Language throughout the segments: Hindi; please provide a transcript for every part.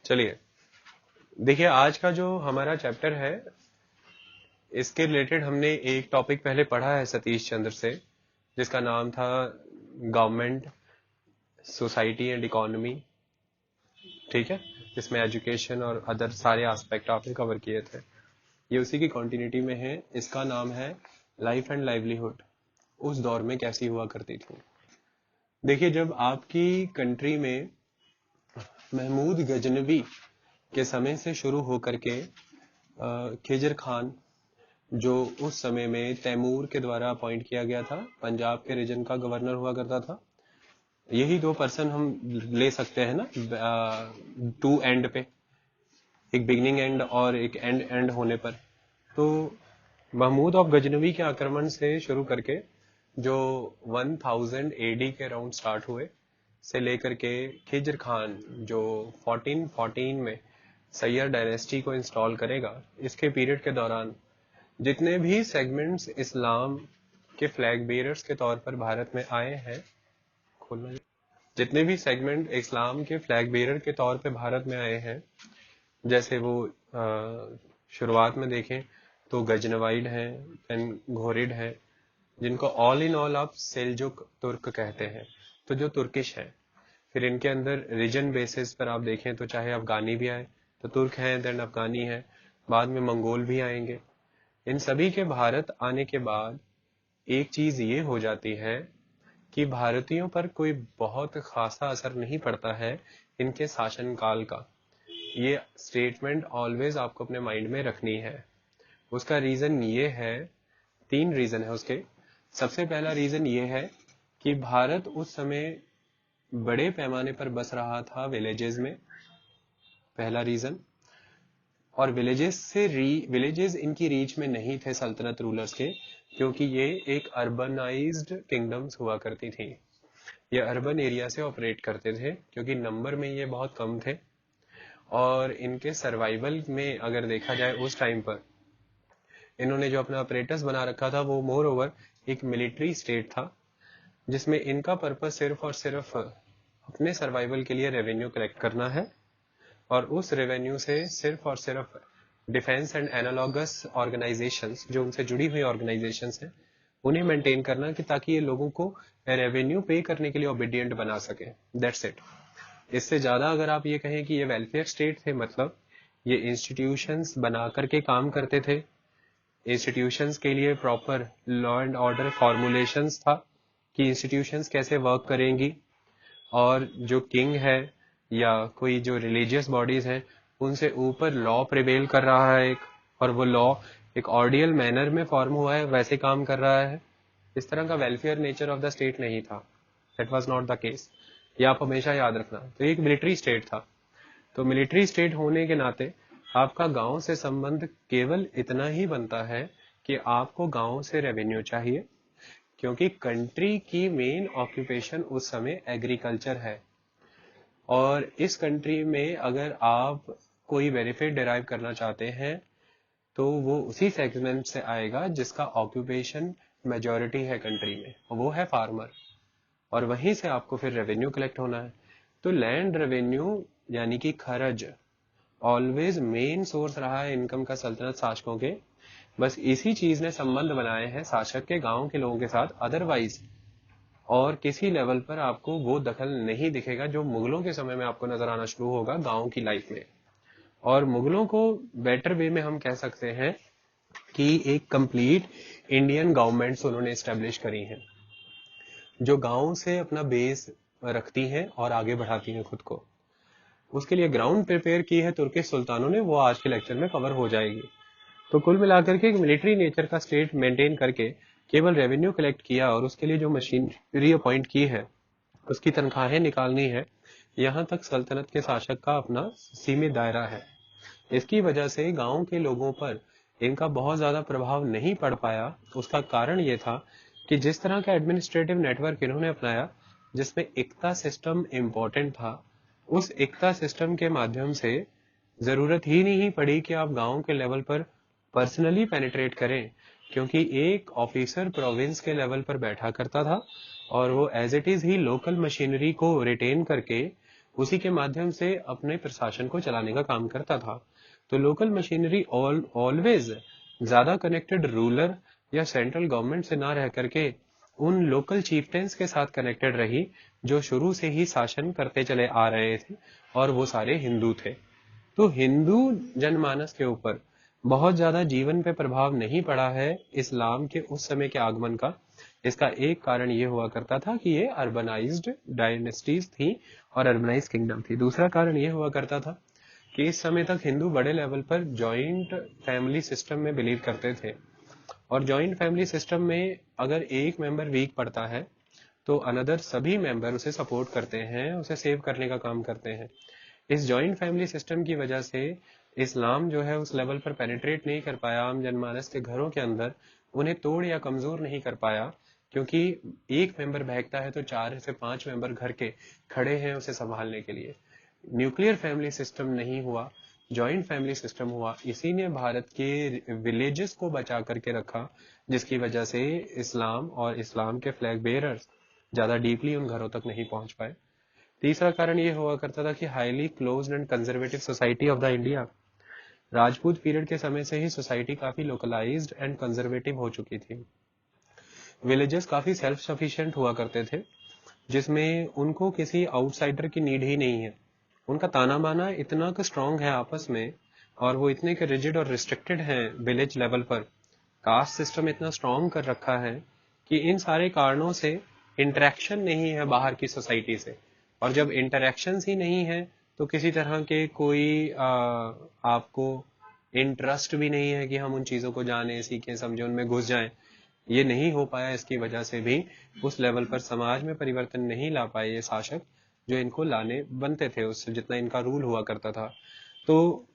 चलिए, देखिए आज का जो हमारा चैप्टर है इसके रिलेटेड हमने एक टॉपिक पहले पढ़ा है सतीश चंद्र से, जिसका नाम था गवर्नमेंट, सोसाइटी एंड इकोनॉमी। ठीक है, इसमें एजुकेशन और अदर सारे एस्पेक्ट आपने कवर किए थे। ये उसी की कंटिन्यूटी में है। इसका नाम है लाइफ एंड लाइवलीहुड, उस दौर में कैसी हुआ करती थी। देखिए, जब आपकी कंट्री में महमूद गजनवी के समय से शुरू होकर के खिजर खान, जो उस समय में तैमूर के द्वारा अपॉइंट किया गया था, पंजाब के रीजन का गवर्नर हुआ करता था। यही दो पर्सन हम ले सकते हैं ना, टू एंड पे, एक बिगनिंग एंड और एक एंड होने पर। तो महमूद ऑफ गजनवी के आक्रमण से शुरू करके जो 1000 एडी के राउंड स्टार्ट हुए से लेकर के खिजर खान जो 1414 में सैयद डायनेस्टी को इंस्टॉल करेगा, इसके पीरियड के दौरान जितने भी सेगमेंट्स इस्लाम के फ्लैग बेयरर्स के तौर पर भारत में आए हैं, खोलना, जितने भी सेगमेंट इस्लाम के फ्लैग बेयरर के तौर पे भारत में आए हैं, जैसे वो शुरुआत में देखें तो गजनवाइड हैं, देन घोरिड हैं, जिनको ऑल इन ऑल आप सेल्जुक तुर्क कहते हैं, तो जो तुर्किश है। फिर इनके अंदर रीजन बेसिस पर आप देखें तो चाहे अफगानी भी आए तो तुर्क हैं, देन अफगानी है, बाद में मंगोल भी आएंगे। इन सभी के भारत आने के बाद एक चीज ये हो जाती है कि भारतीयों पर कोई बहुत खासा असर नहीं पड़ता है इनके शासनकाल का। ये स्टेटमेंट ऑलवेज आपको अपने माइंड में रखनी है। उसका रीजन ये है, तीन रीजन है उसके। सबसे पहला रीजन ये है कि भारत उस समय बड़े पैमाने पर बस रहा था विलेजेस में, पहला रीजन। और विलेजेस इनकी रीच में नहीं थे सल्तनत रूलर्स के, क्योंकि ये एक अर्बनाइज्ड किंगडम्स हुआ करती थी। ये अर्बन एरिया से ऑपरेट करते थे, क्योंकि नंबर में ये बहुत कम थे और इनके सर्वाइवल में अगर देखा जाए उस टाइम पर इन्होंने जो अपना अपरेटस बना रखा था वो मोर ओवर एक मिलिट्री स्टेट था, जिसमें इनका पर्पस सिर्फ और सिर्फ अपने सर्वाइवल के लिए रेवेन्यू कलेक्ट करना है, और उस रेवेन्यू से सिर्फ और सिर्फ डिफेंस एंड एनालॉगस ऑर्गेनाइजेशंस, जो उनसे जुड़ी हुई ऑर्गेनाइजेशंस हैं, उन्हें मेंटेन करना, कि ताकि ये लोगों को रेवेन्यू पे करने के लिए ओबीडियंट बना सके। That's it. इससे ज्यादा अगर आप ये कहें कि ये वेलफेयर स्टेट थे, मतलब ये इंस्टीट्यूशंस बना करके काम करते थे, इंस्टीट्यूशंस के लिए proper law and order formulations था कि इंस्टीट्यूशंस कैसे वर्क करेंगी, और जो किंग है या कोई जो रिलीजियस बॉडीज हैं उनसे ऊपर लॉ प्रिवेल कर रहा है एक, और वो लॉ एक ऑर्डियल मैनर में फॉर्म हुआ है, वैसे काम कर रहा है। इस तरह का welfare nature of the state नहीं था। That was not the case. ये आप हमेशा याद रखना। तो एक मिलिट्री स्टेट था। तो मिलिट्री स्टेट होने के नाते आपका गांव से संबंध केवल इतना ही बनता है कि आपको गांव से रेवेन्यू चाहिए, क्योंकि कंट्री की मेन ऑक्यूपेशन उस समय एग्रीकल्चर है। और इस कंट्री में अगर आप कोई बेनिफिट डिराइव करना चाहते हैं तो वो उसी सेगमेंट से आएगा जिसका ऑक्यूपेशन मेजॉरिटी है कंट्री में, वो है फार्मर, और वहीं से आपको फिर रेवेन्यू कलेक्ट होना है। तो लैंड रेवेन्यू यानी कि खरज ऑलवेज मेन सोर्स रहा है इनकम का सल्तनत शासकों के। बस इसी चीज ने संबंध बनाए हैं शासक के गांव के लोगों के साथ, अदरवाइज और किसी लेवल पर आपको वो दखल नहीं दिखेगा जो मुगलों के समय में आपको नजर आना शुरू होगा गांव की लाइफ में। और मुगलों को बेटर वे में हम कह सकते हैं कि एक कंप्लीट इंडियन गवर्नमेंट्स उन्होंने स्टैब्लिश करी हैं, जो गांव से अपना बेस रखती हैं और आगे बढ़ाती हैं खुद को। उसके लिए ग्राउंड प्रिपेयर की है तुर्किश सुल्तानों ने, वो आज के लेक्चर में कवर हो जाएगी। तो कुल मिलाकर के एक मिलिट्री नेचर का स्टेट मेंटेन करके केवल रेवेन्यू कलेक्ट किया, और उसके लिए जो मशीनरी अपॉइंट की है उसकी तनख्वाहें निकालनी है, यहाँ तक सल्तनत के शासक का अपना सीमित दायरा है। इसकी वजह से गांव के लोगों पर इनका बहुत ज्यादा प्रभाव नहीं पड़ पाया। उसका कारण ये था कि जिस तरह का एडमिनिस्ट्रेटिव नेटवर्क इन्होंने अपनाया, जिसमें एकता सिस्टम इंपॉर्टेंट था, उस एकता सिस्टम के माध्यम से जरूरत ही नहीं पड़ी कि आप गांव के लेवल पर पर्सनली पेनिट्रेट करें, क्योंकि एक ऑफिसर प्रोविंस के लेवल पर बैठा करता था और वो एज इट इज ही लोकल मशीनरी को रिटेन करके उसी के माध्यम से अपने प्रशासन को चलाने का काम करता था। तो लोकल मशीनरी ऑलवेज ज्यादा कनेक्टेड रूलर या सेंट्रल गवर्नमेंट से ना रह करके उन लोकल चीफ्टेंस के साथ कनेक्टेड रही जो शुरू से ही शासन करते चले आ रहे थे, और वो सारे हिंदू थे। तो हिंदू जनमानस के ऊपर बहुत ज्यादा जीवन पे प्रभाव नहीं पड़ा है इस्लाम के उस समय के आगमन का। इसका एक कारण ये हुआ करता था कि ये अर्बनाइज्ड डायनेस्टीज थी और अर्बनाइज्ड किंगडम थी। दूसरा कारण ये हुआ करता था कि इस समय तक हिंदू बड़े लेवल पर जॉइंट फैमिली सिस्टम में बिलीव करते थे, और जॉइंट फैमिली सिस्टम में अगर एक मेंबर वीक पड़ता है तो अनदर सभी मेंबर उसे सपोर्ट करते हैं, उसे सेव करने का काम करते हैं। इस जॉइंट फैमिली सिस्टम की वजह से इस्लाम जो है उस लेवल पर पेनिट्रेट नहीं कर पाया आम जनमानस के घरों के अंदर, उन्हें तोड़ या कमजोर नहीं कर पाया, क्योंकि एक मेंबर बहकता है तो 4 से 5 मेंबर घर के खड़े हैं उसे संभालने के लिए। न्यूक्लियर फैमिली सिस्टम नहीं हुआ, जॉइंट फैमिली सिस्टम हुआ। इसी ने भारत के विलेजेस को बचा करके रखा, जिसकी वजह से इस्लाम और इस्लाम के फ्लैग बेयरर्स ज्यादा डीपली उन घरों तक नहीं पहुंच पाए। तीसरा कारण यह हुआ करता था कि highly closed end conservative society of the India. Rajput period के समय से ही सोसाइटी काफी लोकलाइज्ड एंड कंजर्वेटिव हो चुकी थी। विलेजेस काफी सेल्फ सफिशिएंट हुआ करते थे, जिसमें उनको किसी आउटसाइडर की नीड ही नहीं है। उनका ताना बाना इतना स्ट्रांग है आपस में, और वो इतने के रिजिड और रिस्ट्रिक्टेड हैं विलेज लेवल पर, कास्ट सिस्टम इतना स्ट्रांग कर रखा है कि इन सारे कारणों से इंटरेक्शन नहीं है बाहर की सोसाइटी से, और जब इंटरेक्शन ही नहीं है तो किसी तरह के कोई आपको इंटरेस्ट भी नहीं है कि हम उन चीजों को जाने, सीखें, समझें, उनमें घुस जाएं। ये नहीं हो पाया, इसकी वजह से भी उस लेवल पर समाज में परिवर्तन नहीं ला पाए ये शासक जो इनको लाने बनते थे उससे जितना इनका रूल हुआ करता था। तो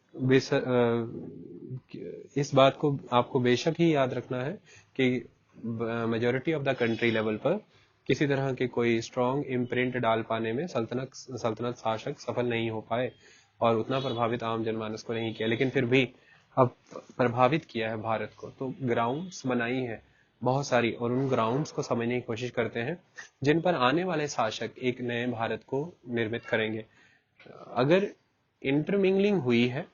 इस बात को आपको बेशक ही याद रखना है कि majority of the country level पर किसी तरह के कोई स्ट्रॉन्ग इम्प्रिंट डाल पाने में सल्तनत शासक सफल नहीं हो पाए, और उतना प्रभावित आम जनमानस को नहीं किया। लेकिन फिर भी अब प्रभावित किया है भारत को, तो ग्राउंड्स बनाई है बहुत सारी, और उन ग्राउंड्स को समझने की कोशिश करते हैं जिन पर आने वाले शासक एक नए भारत को निर्मित करेंगे। अगर इंटरमिंगलिंग हुई है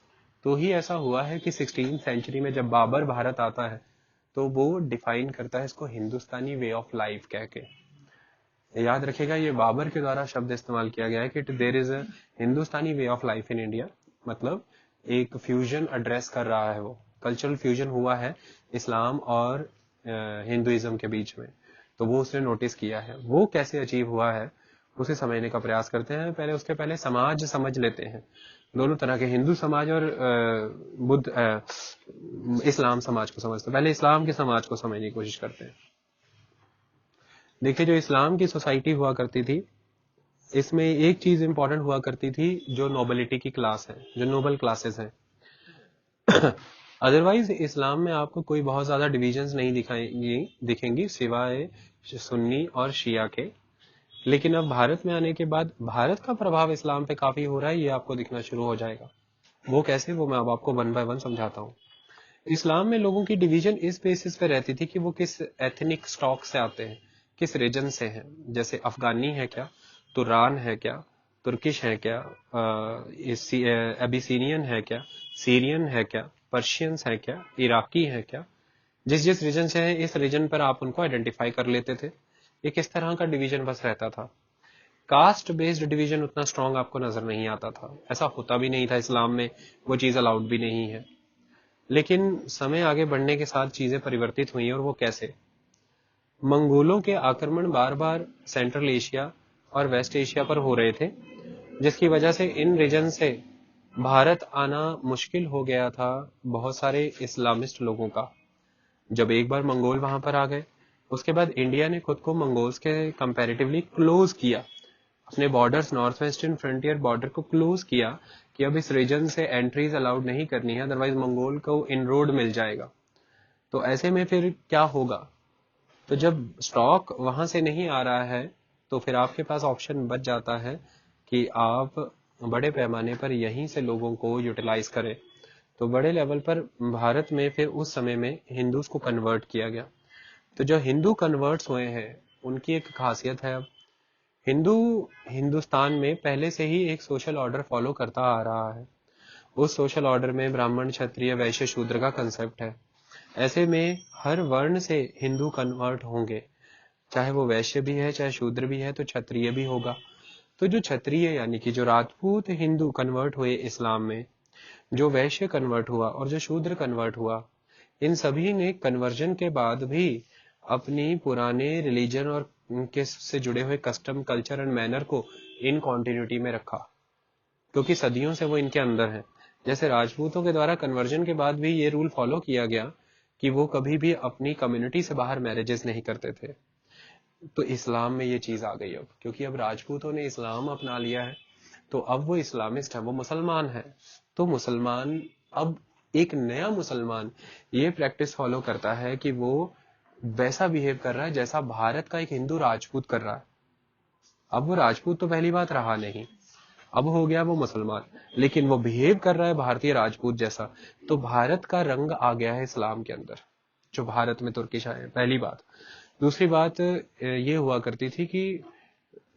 तो ही ऐसा हुआ है कि 16वीं सेंचुरी में जब बाबर भारत आता है तो वो डिफाइन करता है इसको हिंदुस्तानी वे ऑफ लाइफ कह के। याद रखिएगा, ये बाबर के द्वारा शब्द इस्तेमाल किया गया है कि there is a Hindustani way of life in India, मतलब एक फ्यूजन एड्रेस कर रहा है, वो कल्चरल फ्यूजन हुआ है इस्लाम और हिंदुइज्म के बीच में। तो वो उसने नोटिस किया है, वो कैसे अचीव हुआ है उसे समझने का प्रयास करते हैं। उसके पहले समाज समझ लेते हैं, दोनों तरह के हिंदू समाज और इस्लाम समाज को समझते हैं। पहले इस्लाम के समाज को समझने की कोशिश करते हैं। देखिए, जो इस्लाम की सोसाइटी हुआ करती थी, इसमें एक चीज इंपॉर्टेंट हुआ करती थी, जो नोबिलिटी की क्लास है, जो नोबल क्लासेस हैं। अदरवाइज इस्लाम में आपको कोई बहुत ज्यादा डिविजन्स नहीं दिखेंगी सिवाय सुन्नी और शिया के। लेकिन अब भारत में आने के बाद भारत का प्रभाव इस्लाम पे काफी हो रहा है, ये आपको दिखना शुरू हो जाएगा। वो कैसे, वो मैं अब आपको 1 बाय 1 समझाता हूँ। इस्लाम में लोगों की डिवीजन इस बेसिस पे रहती थी कि वो किस एथनिक स्टॉक से आते हैं, किस रीजन से हैं। जैसे अफगानी है क्या, तुरान है क्या, तुर्किश है क्या, एबिसीनियन है क्या, सीरियन है क्या, पर्शियंस है क्या, इराकी है क्या। जिस जिस रीजन से है इस रीजन पर आप उनको आइडेंटिफाई कर लेते थे। एक इस तरह का डिवीजन बस रहता था। कास्ट बेस्ड डिवीजन उतना स्ट्रांग आपको नजर नहीं आता था, ऐसा होता भी नहीं था इस्लाम में, वो चीज अलाउड भी नहीं है। लेकिन समय आगे बढ़ने के साथ चीजें परिवर्तित हुई, और वो कैसे? मंगोलों के आक्रमण बार बार सेंट्रल एशिया और वेस्ट एशिया पर हो रहे थे, जिसकी वजह से इन रीजन से भारत आना मुश्किल हो गया था बहुत सारे इस्लामिस्ट लोगों का। जब एक बार मंगोल वहां पर आ गए, उसके बाद इंडिया ने खुद को मंगोल्स के कंपैरेटिवली क्लोज किया, अपने borders, north western frontier border को क्लोज किया कि अब इस रीजन से एंट्रीज अलाउड नहीं करनी है, अदरवाइज मंगोल को इनरोड मिल जाएगा। तो ऐसे में फिर क्या होगा? तो जब स्टॉक वहां से नहीं आ रहा है तो फिर आपके पास ऑप्शन बच जाता है कि आप बड़े पैमाने पर यहीं से लोगों को यूटिलाइज करें। तो बड़े लेवल पर भारत में फिर उस समय में हिंदूज को कन्वर्ट किया गया। तो जो हिंदू कन्वर्ट्स हुए हैं उनकी एक खासियत है अब हिंदू हिंदुस्तान में पहले से ही एक सोशल ऑर्डर फॉलो करता आ रहा है। उस सोशल ऑर्डर में ब्राह्मण, क्षत्रिय, वैश्य, शूद्र का कंसेप्ट है। ऐसे में हर वर्ण से हिंदू कन्वर्ट होंगे, चाहे वो वैश्य भी है, चाहे शूद्र भी है, तो क्षत्रिय भी होगा। तो जो क्षत्रिय यानी कि जो राजपूत हिंदू कन्वर्ट हुए इस्लाम में, जो वैश्य कन्वर्ट हुआ और जो शूद्र कन्वर्ट हुआ, इन सभी ने कन्वर्जन के बाद भी अपनी पुराने रिलीजन और उनके से जुड़े हुए कस्टम, कल्चर एंड मैनर को इन कॉन्टिन्यूटी में रखा, क्योंकि सदियों से वो इनके अंदर है। जैसे राजपूतों के द्वारा कन्वर्जन के बाद भी ये रूल फॉलो किया गया कि वो कभी भी अपनी कम्युनिटी से बाहर मैरिजेस नहीं करते थे। तो इस्लाम में ये चीज आ गई अब, क्योंकि अब राजपूतों ने इस्लाम अपना लिया है, तो अब वो इस्लामिस्ट है, वो मुसलमान है। तो मुसलमान अब, एक नया मुसलमान ये प्रैक्टिस फॉलो करता है कि वो वैसा बिहेव कर रहा है जैसा भारत का एक हिंदू राजपूत कर रहा है। अब वो राजपूत तो पहली बात रहा नहीं, अब हो गया वो मुसलमान, लेकिन वो बिहेव कर रहा है भारतीय राजपूत जैसा। तो भारत का रंग आ गया है इस्लाम के अंदर, जो भारत में तुर्किश आए हैं, पहली बात। दूसरी बात ये हुआ करती थी कि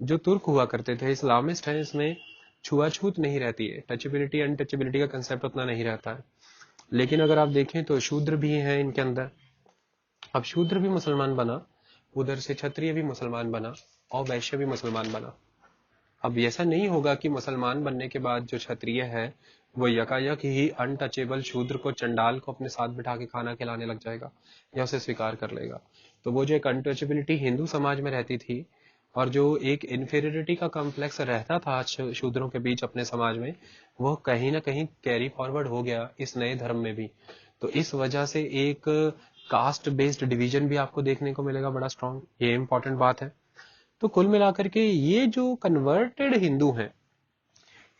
जो तुर्क हुआ करते थे, इस्लामिस्ट हैं, इसमें छुआछूत नहीं रहती है, टचेबिलिटी अनटचेबिलिटी का कंसेप्ट उतना नहीं रहता है। लेकिन अगर आप देखें तो शूद्र भी हैं इनके अंदर। अब शूद्र भी मुसलमान बना, उधर से क्षत्रिय भी मुसलमान बना, और वैश्य भी मुसलमान बना। अब ऐसा नहीं होगा कि मुसलमान बनने के बाद जो क्षत्रिय है वो यकायक ही अनटचेबल शूद्र को, चंडाल को अपने साथ बिठा के खाना खिलाने लग जाएगा या उसे स्वीकार कर लेगा। तो वो जो एक अनटचेबिलिटी हिंदू समाज में रहती थी, और जो एक इन्फीरियरिटी का कॉम्प्लेक्स रहता था शूद्रों के बीच अपने समाज में, वो कहीं ना कहीं कैरी फॉरवर्ड हो गया इस नए धर्म में भी। तो इस वजह से एक कास्ट बेस्ड डिवीजन भी आपको देखने को मिलेगा बड़ा स्ट्रांग, ये इंपॉर्टेंट बात है। तो कुल मिलाकर के ये जो कन्वर्टेड हिंदू हैं,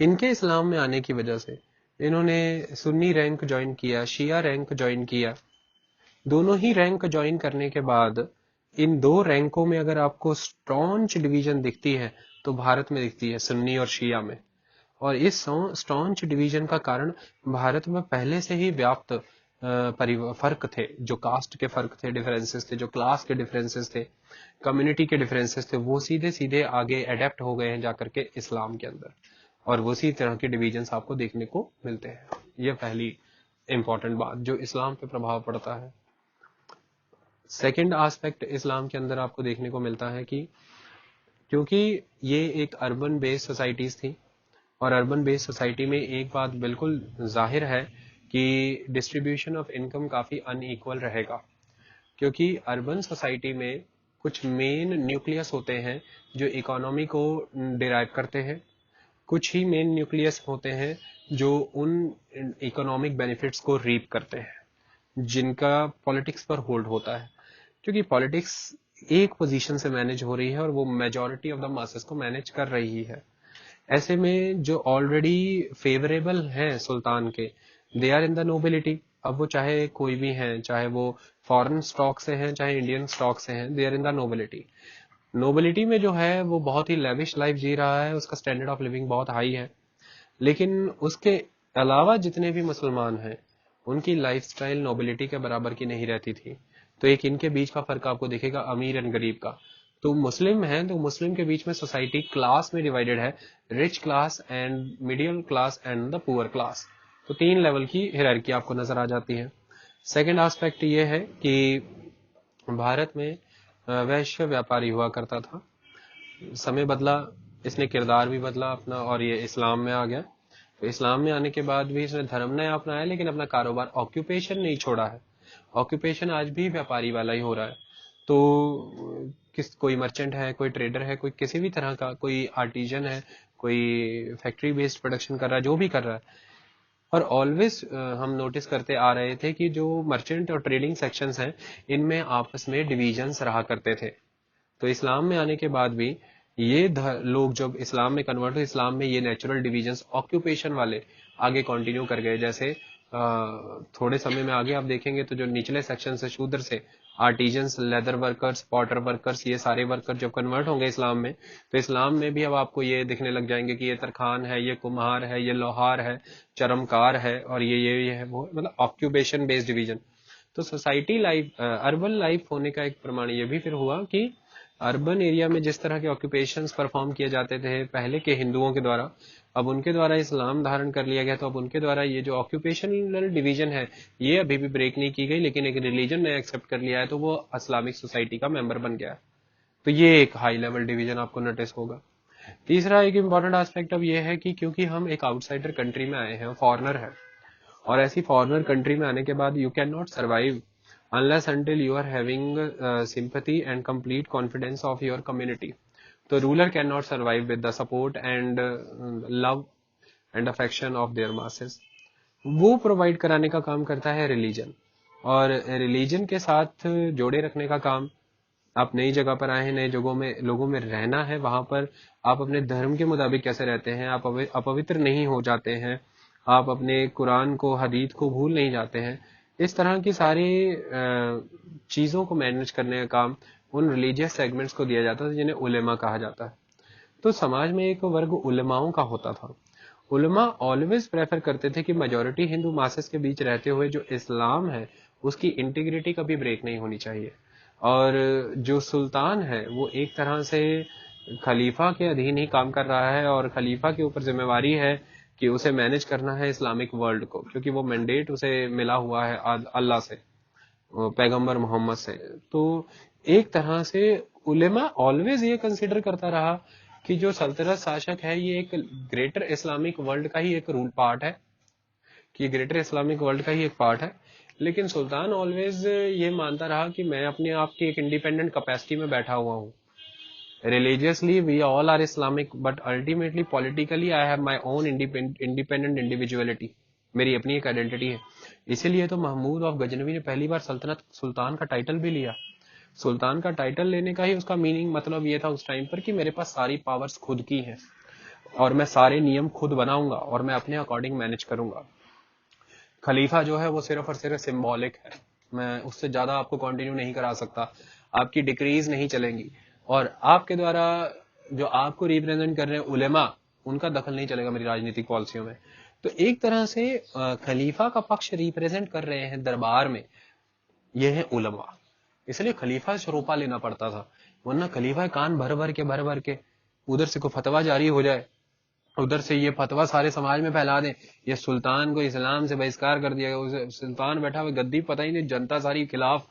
इनके इस्लाम में आने की वजह से इन्होंने सुन्नी रैंक ज्वाइन किया, शिया रैंक ज्वाइन किया। दोनों ही रैंक ज्वाइन करने के बाद इन दो रैंकों में अगर आपको स्टॉन्च डिवीजन दिखती है, तो भारत में दिखती है सुन्नी और शिया में। और इस स्टॉन्च डिवीजन का कारण भारत में पहले से ही व्याप्त फर्क थे, जो कास्ट के फर्क थे, डिफरेंसेस थे, जो क्लास के डिफरेंसेस थे, कम्युनिटी के डिफरेंसेस थे, वो सीधे सीधे आगे अडेप्ट हो गए हैं जाकर के इस्लाम के अंदर। और उसी तरह के डिवीजन्स आपको देखने को मिलते हैं। ये पहली इंपॉर्टेंट बात जो इस्लाम पे प्रभाव पड़ता है। सेकंड एस्पेक्ट इस्लाम के अंदर आपको देखने को मिलता है कि क्योंकि ये एक अर्बन बेस्ड सोसाइटीज थी, और अर्बन बेस्ड सोसाइटी में एक बात बिल्कुल जाहिर है कि डिस्ट्रीब्यूशन ऑफ इनकम काफी अनइक्वल रहेगा। क्योंकि अर्बन सोसाइटी में कुछ मेन न्यूक्लियस होते हैं जो इकोनॉमी को डिराइव करते हैं, कुछ ही मेन न्यूक्लियस होते हैं जो उन इकोनॉमिक बेनिफिट्स को रीप करते हैं, जिनका पॉलिटिक्स पर होल्ड होता है। क्योंकि पॉलिटिक्स एक पोजीशन से मैनेज हो रही है और वो मेजॉरिटी ऑफ द मासेस को मैनेज कर रही है। ऐसे में जो ऑलरेडी फेवरेबल हैं सुल्तान के, they are in the nobility. अब वो चाहे कोई भी हैं, चाहे वो फॉरेन स्टॉक से हैं, चाहे इंडियन स्टॉक से हैं, they are in the nobility. Nobility में जो है वो बहुत ही लेविश लाइफ जी रहा है, उसका स्टैंडर्ड ऑफ लिविंग बहुत हाई है। लेकिन उसके अलावा जितने भी मुसलमान हैं, उनकी लाइफस्टाइल नोबिलिटी के बराबर की नहीं रहती थी। तो एक इनके बीच का फर्क आपको दिखेगा अमीर एंड गरीब का। तो मुस्लिम है, तो मुस्लिम के बीच में सोसाइटी क्लास में डिवाइडेड है, rich class and middle class and the poor class. तो तीन लेवल की हायरार्की आपको नजर आ जाती है। सेकंड एस्पेक्ट ये है कि भारत में वैश्य व्यापारी हुआ करता था। समय बदला, इसने किरदार भी बदला अपना, और ये इस्लाम में आ गया। तो इस्लाम में आने के बाद भी इसने धर्म नया अपनाया, लेकिन अपना कारोबार, ऑक्यूपेशन नहीं छोड़ा है। ऑक्यूपेशन आज भी व्यापारी वाला ही हो रहा है। तो कोई मर्चेंट है, कोई ट्रेडर है, कोई किसी भी तरह का, कोई आर्टिजन है, कोई फैक्ट्री बेस्ड प्रोडक्शन कर रहा है, जो भी कर रहा है। और ऑलवेज हम नोटिस करते आ रहे थे कि जो मर्चेंट और ट्रेडिंग सेक्शंस हैं, इनमें आपस में डिवीजन्स रहा करते थे। तो इस्लाम में आने के बाद भी ये लोग जब इस्लाम में कन्वर्ट हुए, इस्लाम में ये नेचुरल डिवीजन्स ऑक्यूपेशन वाले आगे कंटिन्यू कर गए। जैसे थोड़े समय में आगे आप देखेंगे तो जो निचले सेक्शन से, शूद्र से, artisans, leather workers, Potter workers, ये सारे वर्कर जब कन्वर्ट होंगे इस्लाम में, तो इस्लाम में भी अब आपको ये दिखने लग जाएंगे कि ये तरखान है, ये कुम्हार है, ये लोहार है, चरमकार है, और ये है वो, मतलब ऑक्यूपेशन बेस्ड डिवीजन। तो सोसाइटी लाइफ, अर्बन लाइफ होने का एक प्रमाण ये भी फिर हुआ कि अर्बन एरिया में जिस तरह के ऑक्यूपेशंस परफॉर्म किए जाते थे पहले के हिंदुओं के द्वारा, अब उनके द्वारा इस्लाम धारण कर लिया गया, तो अब उनके द्वारा ये जो ऑक्यूपेशनल डिवीजन है ये अभी भी ब्रेक नहीं की गई, लेकिन एक रिलीजन ने एक्सेप्ट कर लिया है तो वो इस्लामिक सोसाइटी का मेंबर बन गया है। तो ये एक हाई लेवल डिवीजन आपको नोटिस होगा। तीसरा एक इम्पॉर्टेंट एस्पेक्ट अब ये है कि क्योंकि हम एक आउटसाइडर कंट्री में आए हैं, फॉरनर है, और ऐसी फॉरनर कंट्री में आने के बाद you can not survive unless until you are having sympathy and complete confidence of your community. तो ruler cannot survive with the support and love and affection of their masses. वो प्रोवाइड कराने का काम करता है रिलीजन, और रिलीजन के साथ जोड़े रखने का काम, आप नई जगह पर आए हैं, नए जगहों में लोगों में रहना है, वहां पर आप अपने धर्म के मुताबिक कैसे रहते हैं, आप अपवित्र नहीं हो जाते हैं, आप अपने कुरान को हदीत को भूल नहीं जाते हैं, इस तरह की सारी चीजों को मैनेज करने का काम उन रिलीजियस सेगमेंट्स को दिया जाता था जिन्हें उलेमा कहा जाता है। तो समाज में एक वर्ग उलेमाओं का होता था। उलेमा ऑलवेज प्रेफर करते थे कि मेजॉरिटी हिंदू मासेस के बीच रहते हुए जो इस्लाम है उसकी इंटीग्रिटी कभी ब्रेक नहीं होनी चाहिए, और जो सुल्तान है वो एक तरह से खलीफा के अधीन ही काम कर रहा है, और खलीफा के ऊपर जिम्मेवारी है कि उसे मैनेज करना है इस्लामिक वर्ल्ड को, क्योंकि वो मैंडेट उसे मिला हुआ है अल्लाह से, पैगंबर मोहम्मद से। तो एक तरह से उलेमा ऑलवेज ये कंसीडर करता रहा कि जो सल्तनत शासक है ये एक ग्रेटर इस्लामिक वर्ल्ड का ही एक रूल पार्ट है, कि ग्रेटर इस्लामिक वर्ल्ड का ही एक पार्ट है। लेकिन सुल्तान ऑलवेज ये मानता रहा कि मैं अपने आप की एक इंडिपेंडेंट कैपेसिटी में बैठा हुआ हूँ। Religiously we all are Islamic, but ultimately politically I have my own independent individuality. मेरी अपनी एक आइडेंटिटी है। इसीलिए तो महमूद ऑफ गजनवी ने पहली बार सल्तनत सुल्तान का टाइटल भी लिया। सुल्तान का टाइटल लेने का ही उसका मीनिंग मतलब ये था उस टाइम पर कि मेरे पास सारी पावर्स खुद की हैं, और मैं सारे नियम खुद बनाऊंगा और मैं अपने अकॉर्डिंग मैनेज करूंगा। खलीफा जो है वो सिर्फ और सिर्फ सिंबॉलिक है, मैं उससे ज्यादा आपको कंटिन्यू नहीं करा सकता, आपकी डिक्रीज नहीं चलेंगी, और आपके द्वारा जो आपको रिप्रेजेंट कर रहे हैं उलेमा, उनका दखल नहीं चलेगा मेरी राजनीतिक पॉलिसियों में। तो एक तरह से खलीफा का पक्ष रिप्रेजेंट कर रहे हैं दरबार में, ये है उलेमा। इसलिए खलीफा से रोपा लेना पड़ता था, वरना खलीफा कान भर भर के उधर से कोई फतवा जारी हो जाए, उधर से ये फतवा सारे समाज में फैला दें, ये सुल्तान को इस्लाम से बहिष्कार कर दिया गया, सुल्तान बैठा हुआ गद्दी पता ही नहीं, जनता सारी खिलाफ,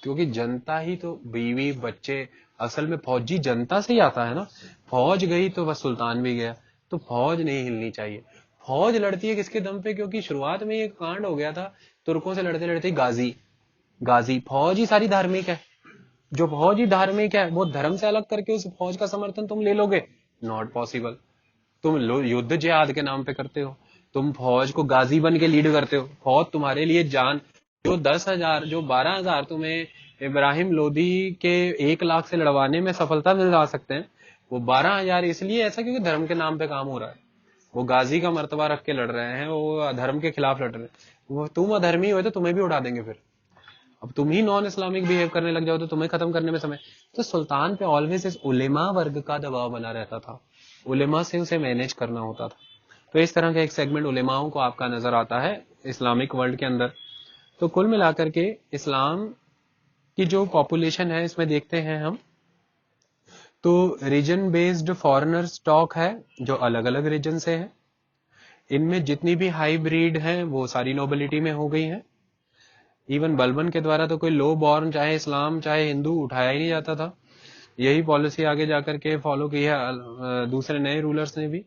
क्योंकि जनता ही तो बीवी बच्चे, असल में फौजी जनता से ही आता है ना। फौज गई तो बस सुल्तान भी गया, तो फौज नहीं हिलनी चाहिए। फौज लड़ती है किसके दम पे? क्योंकि शुरुआत में ये कांड हो गया था तुर्कों से लड़ते लड़ते, गाजी फौज ही सारी धार्मिक है, जो फौज ही धार्मिक है वो धर्म से अलग करके उस फौज का समर्थन तुम ले लोगे, नॉट पॉसिबल। तुम युद्ध जिहाद के नाम पे करते हो, तुम फौज को गाजी बन के लीड करते हो, फौज तुम्हारे लिए जान, जो 10,000 जो 12,000 तुम्हें इब्राहिम लोदी के 1 लाख से लड़वाने में सफलता दिला सकते हैं, वो 12,000 इसलिए ऐसा क्योंकि धर्म के नाम पे काम हो रहा है, वो गाजी का मर्तबा रख के लड़ रहे हैं, वो धर्म के खिलाफ लड़ रहे हैं। वो तुम अधर्मी हो तो तुम्हें भी उड़ा देंगे, फिर अब तुम ही नॉन इस्लामिक बिहेव करने लग जाओ तो तुम्हें खत्म करने में समय। तो सुल्तान पे ऑलवेज इस उलेमा वर्ग का दबाव बना रहता था, उलेमा से उसे मैनेज करना होता था। तो इस तरह का एक सेगमेंट उलेमाओं को आपका नजर आता है इस्लामिक वर्ल्ड के अंदर। तो कुल मिलाकर के इस्लाम की जो पॉपुलेशन है इसमें देखते हैं हम, तो रीजन बेस्ड फॉरेनर स्टॉक है जो अलग अलग रीजन से है, इनमें जितनी भी हाई ब्रीड है वो सारी नोबिलिटी में हो गई है। इवन बलबन के द्वारा तो कोई लो बॉर्न चाहे इस्लाम चाहे हिंदू उठाया ही नहीं जाता था, यही पॉलिसी आगे जाकर के फॉलो की है दूसरे नए रूलर्स ने भी,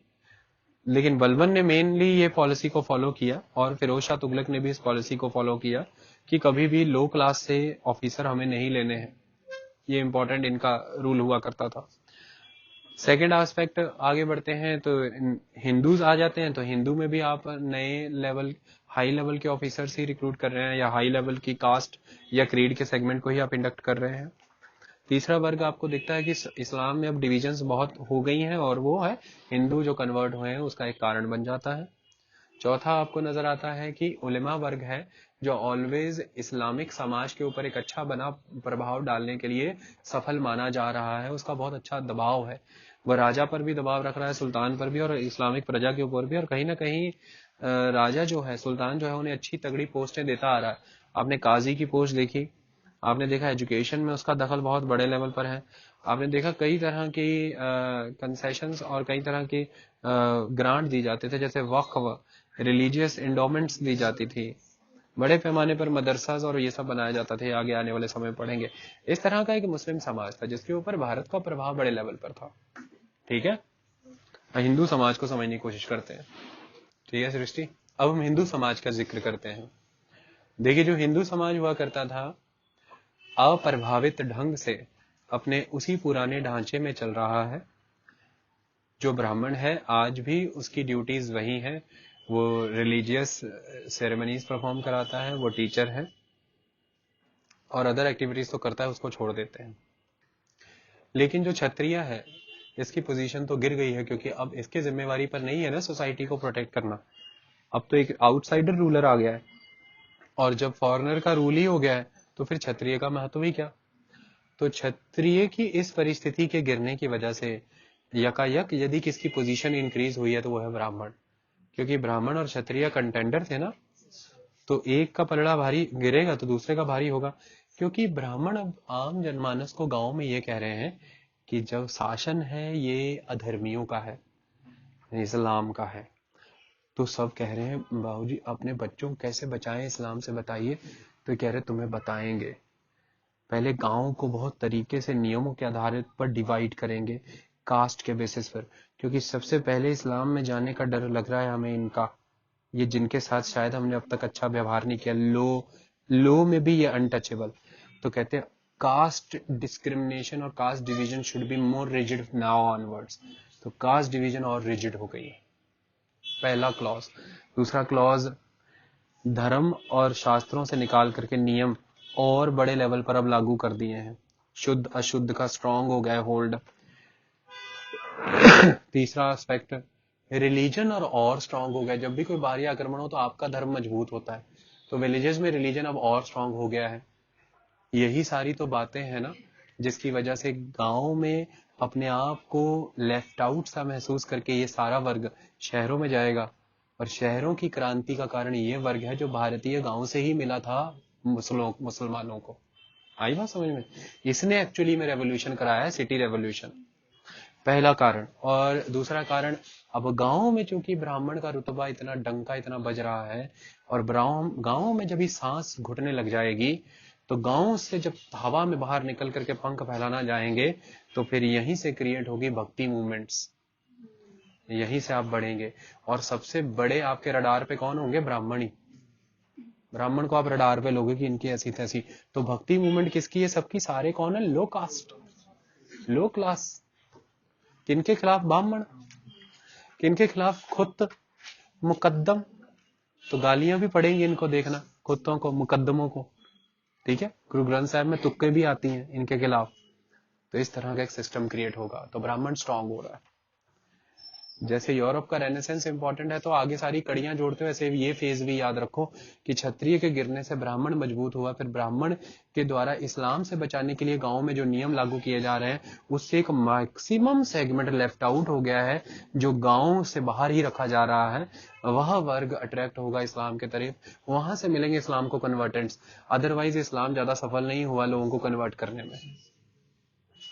लेकिन बलबन ने मेनली ये पॉलिसी को फॉलो किया, और फिरोज शाह तुगलक ने भी इस पॉलिसी को फॉलो किया कि कभी भी लो क्लास से ऑफिसर हमें नहीं लेने हैं, ये इंपॉर्टेंट इनका रूल हुआ करता था। सेकेंड एस्पेक्ट आगे बढ़ते हैं तो हिंदूज आ जाते हैं, तो हिंदू में भी आप नए लेवल हाई लेवल के ऑफिसर्स ही रिक्रूट कर रहे हैं, या हाई लेवल की कास्ट या क्रीड के सेगमेंट को ही आप इंडक्ट कर रहे हैं। तीसरा वर्ग आपको दिखता है कि इस्लाम में अब डिविजन्स बहुत हो गई हैं, और वो है हिंदू जो कन्वर्ट हुए हैं उसका एक कारण बन जाता है। चौथा आपको नजर आता है कि उलेमा वर्ग है जो ऑलवेज इस्लामिक समाज के ऊपर एक अच्छा बना प्रभाव डालने के लिए सफल माना जा रहा है, उसका बहुत अच्छा दबाव है, वह राजा पर भी दबाव रख रहा है, सुल्तान पर भी और इस्लामिक प्रजा के ऊपर भी, और कहीं ना कहीं राजा जो है, सुल्तान जो है, उन्हें अच्छी तगड़ी पोस्टें देता आ रहा है। आपने काजी की पोस्ट देखी, आपने देखा एजुकेशन में उसका दखल बहुत बड़े लेवल पर है। आपने देखा कई तरह की कंसेशंस और कई तरह की ग्रांट दी जाते थे, जैसे वक्फ, रिलीजियस इंडोमेंट्स दी जाती थी, बड़े पैमाने पर मदरसाज और ये सब बनाया जाता था। आगे आने वाले समय में पढ़ेंगे। इस तरह का एक मुस्लिम समाज था जिसके ऊपर भारत का प्रभाव बड़े लेवल पर था। ठीक है, हिंदू समाज को समझने की कोशिश करते हैं। ठीक है सृष्टि, अब हम हिंदू समाज का जिक्र करते हैं। देखिए, जो हिंदू समाज हुआ करता था, अप्रभावित ढंग से अपने उसी पुराने ढांचे में चल रहा है। जो ब्राह्मण है आज भी उसकी ड्यूटीज वही है, वो रिलीजियस सेरेमनीज परफॉर्म कराता है, वो टीचर है और अदर एक्टिविटीज तो करता है, उसको छोड़ देते हैं। लेकिन जो क्षत्रिय है इसकी पोजीशन तो गिर गई है, क्योंकि अब इसके जिम्मेवारी पर नहीं है ना सोसाइटी को प्रोटेक्ट करना। अब तो एक आउटसाइडर रूलर आ गया है, और जब फॉरेनर का रूल ही हो गया है तो फिर क्षत्रिय का महत्व ही क्या। तो क्षत्रिय की इस परिस्थिति के गिरने की वजह से यकायक यदि किसकी पोजीशन इंक्रीज हुई है तो वो है ब्राह्मण, क्योंकि ब्राह्मण और क्षत्रिय कंटेंडर थे ना, तो एक का पलड़ा भारी गिरेगा तो दूसरे का भारी होगा। क्योंकि ब्राह्मण अब आम जनमानस को गांव में ये कह रहे हैं कि जो शासन है ये अधर्मियों का है, इस्लाम का है। तो सब कह रहे हैं बाबूजी अपने बच्चों को कैसे बचाएं इस्लाम से, बताइए। तो कह रहे तुम्हें बताएंगे। पहले गांव को बहुत तरीके से नियमों के आधार पर डिवाइड करेंगे, कास्ट के बेसिस पर, क्योंकि सबसे पहले इस्लाम में जाने का डर लग रहा है हमें इनका, ये जिनके साथ शायद हमने अब तक अच्छा व्यवहार नहीं किया, लो में भी ये अनटचेबल। तो कहते हैं कास्ट डिस्क्रिमिनेशन और caste division should be more rigid now onwards. तो कास्ट डिवीजन और रिजिड हो गई, पहला क्लॉज। दूसरा क्लॉज, धर्म और शास्त्रों से निकाल करके नियम और बड़े लेवल पर अब लागू कर दिए हैं, शुद्ध अशुद्ध का स्ट्रांग हो गया होल्ड। तीसरा एस्पेक्ट, रिलीजन और स्ट्रांग हो गया। जब भी कोई बाहरी आक्रमण हो तो आपका धर्म मजबूत होता है, तो विलेजेस में रिलीजन अब और स्ट्रांग हो गया है। यही सारी तो बातें हैं ना जिसकी वजह से गांव में अपने आप को लेफ्ट आउट सा महसूस करके ये सारा वर्ग शहरों में जाएगा। और शहरों की क्रांति का कारण ये वर्ग है जो भारतीय गांव से ही मिला था मुसलमानों को। आई बात समझ में? इसने एक्चुअली में रेवोल्यूशन कराया है, सिटी रेवोल्यूशन, पहला कारण। और दूसरा कारण, अब गांव में चूंकि ब्राह्मण का रुतबा इतना, डंका इतना बज रहा है, और गांव में जब भी सांस घुटने लग जाएगी तो गांव से जब हवा में बाहर निकल करके पंख फैलाना जाएंगे तो फिर यहीं से क्रिएट होगी भक्ति मूवमेंट्स, यहीं से आप बढ़ेंगे। और सबसे बड़े आपके रडार पे कौन होंगे? ब्राह्मण ही। ब्राह्मण को आप रडार पे लोगे कि इनकी ऐसी तैसी। तो भक्ति मूवमेंट किसकी है? सबकी। सारे कौन है? लो कास्ट, लो क्लास। किनके खिलाफ? ब्राह्मण। किनके खिलाफ? खुद मुकद्दम। तो गालियां भी पड़ेंगी इनको, देखना, कुत्तों को, मुकद्दमों को। ठीक है, गुरु ग्रंथ साहब में तुक्के भी आती हैं इनके खिलाफ। तो इस तरह का एक सिस्टम क्रिएट होगा, तो ब्राह्मण स्ट्रांग हो रहा है। जैसे यूरोप का रेनेसेंस इंपॉर्टेंट है, तो आगे सारी कड़ियां जोड़ते हुए ऐसे ये फेज भी याद रखो कि क्षत्रिय के गिरने से ब्राह्मण मजबूत हुआ, फिर ब्राह्मण के द्वारा इस्लाम से बचाने के लिए गांव में जो नियम लागू किए जा रहे हैं उससे एक मैक्सिमम सेगमेंट लेफ्ट आउट हो गया है, जो गांव से बाहर ही रखा जा रहा है। वह वर्ग अट्रैक्ट होगा इस्लाम के तरफ, वहां से मिलेंगे इस्लाम को कन्वर्टेंट्स। अदरवाइज इस्लाम ज्यादा सफल नहीं हुआ लोगों को कन्वर्ट करने में।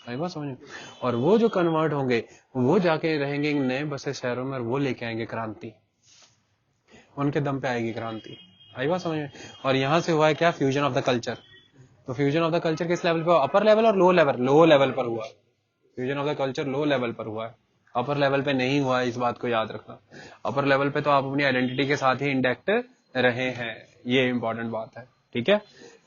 समझ। और वो जो कन्वर्ट होंगे वो जाके रहेंगे नए बसे शहरों में, और वो लेके आएंगे क्रांति, उनके दम पे आएगी क्रांति। आई बात समझ में? और यहां से हुआ है क्या? Fusion of the culture. तो फ्यूजन ऑफ द कल्चर किस लेवल पे? अपर लेवल और लो लेवल? लो लेवल पर हुआ। Fusion of the culture low level पर हुआ है, अपर लेवल पे नहीं हुआ है, इस बात को याद रखना। अपर लेवल पे तो आप अपनी आइडेंटिटी के साथ ही इंडेक्ट रहे हैं, ये इंपॉर्टेंट बात है। ठीक है,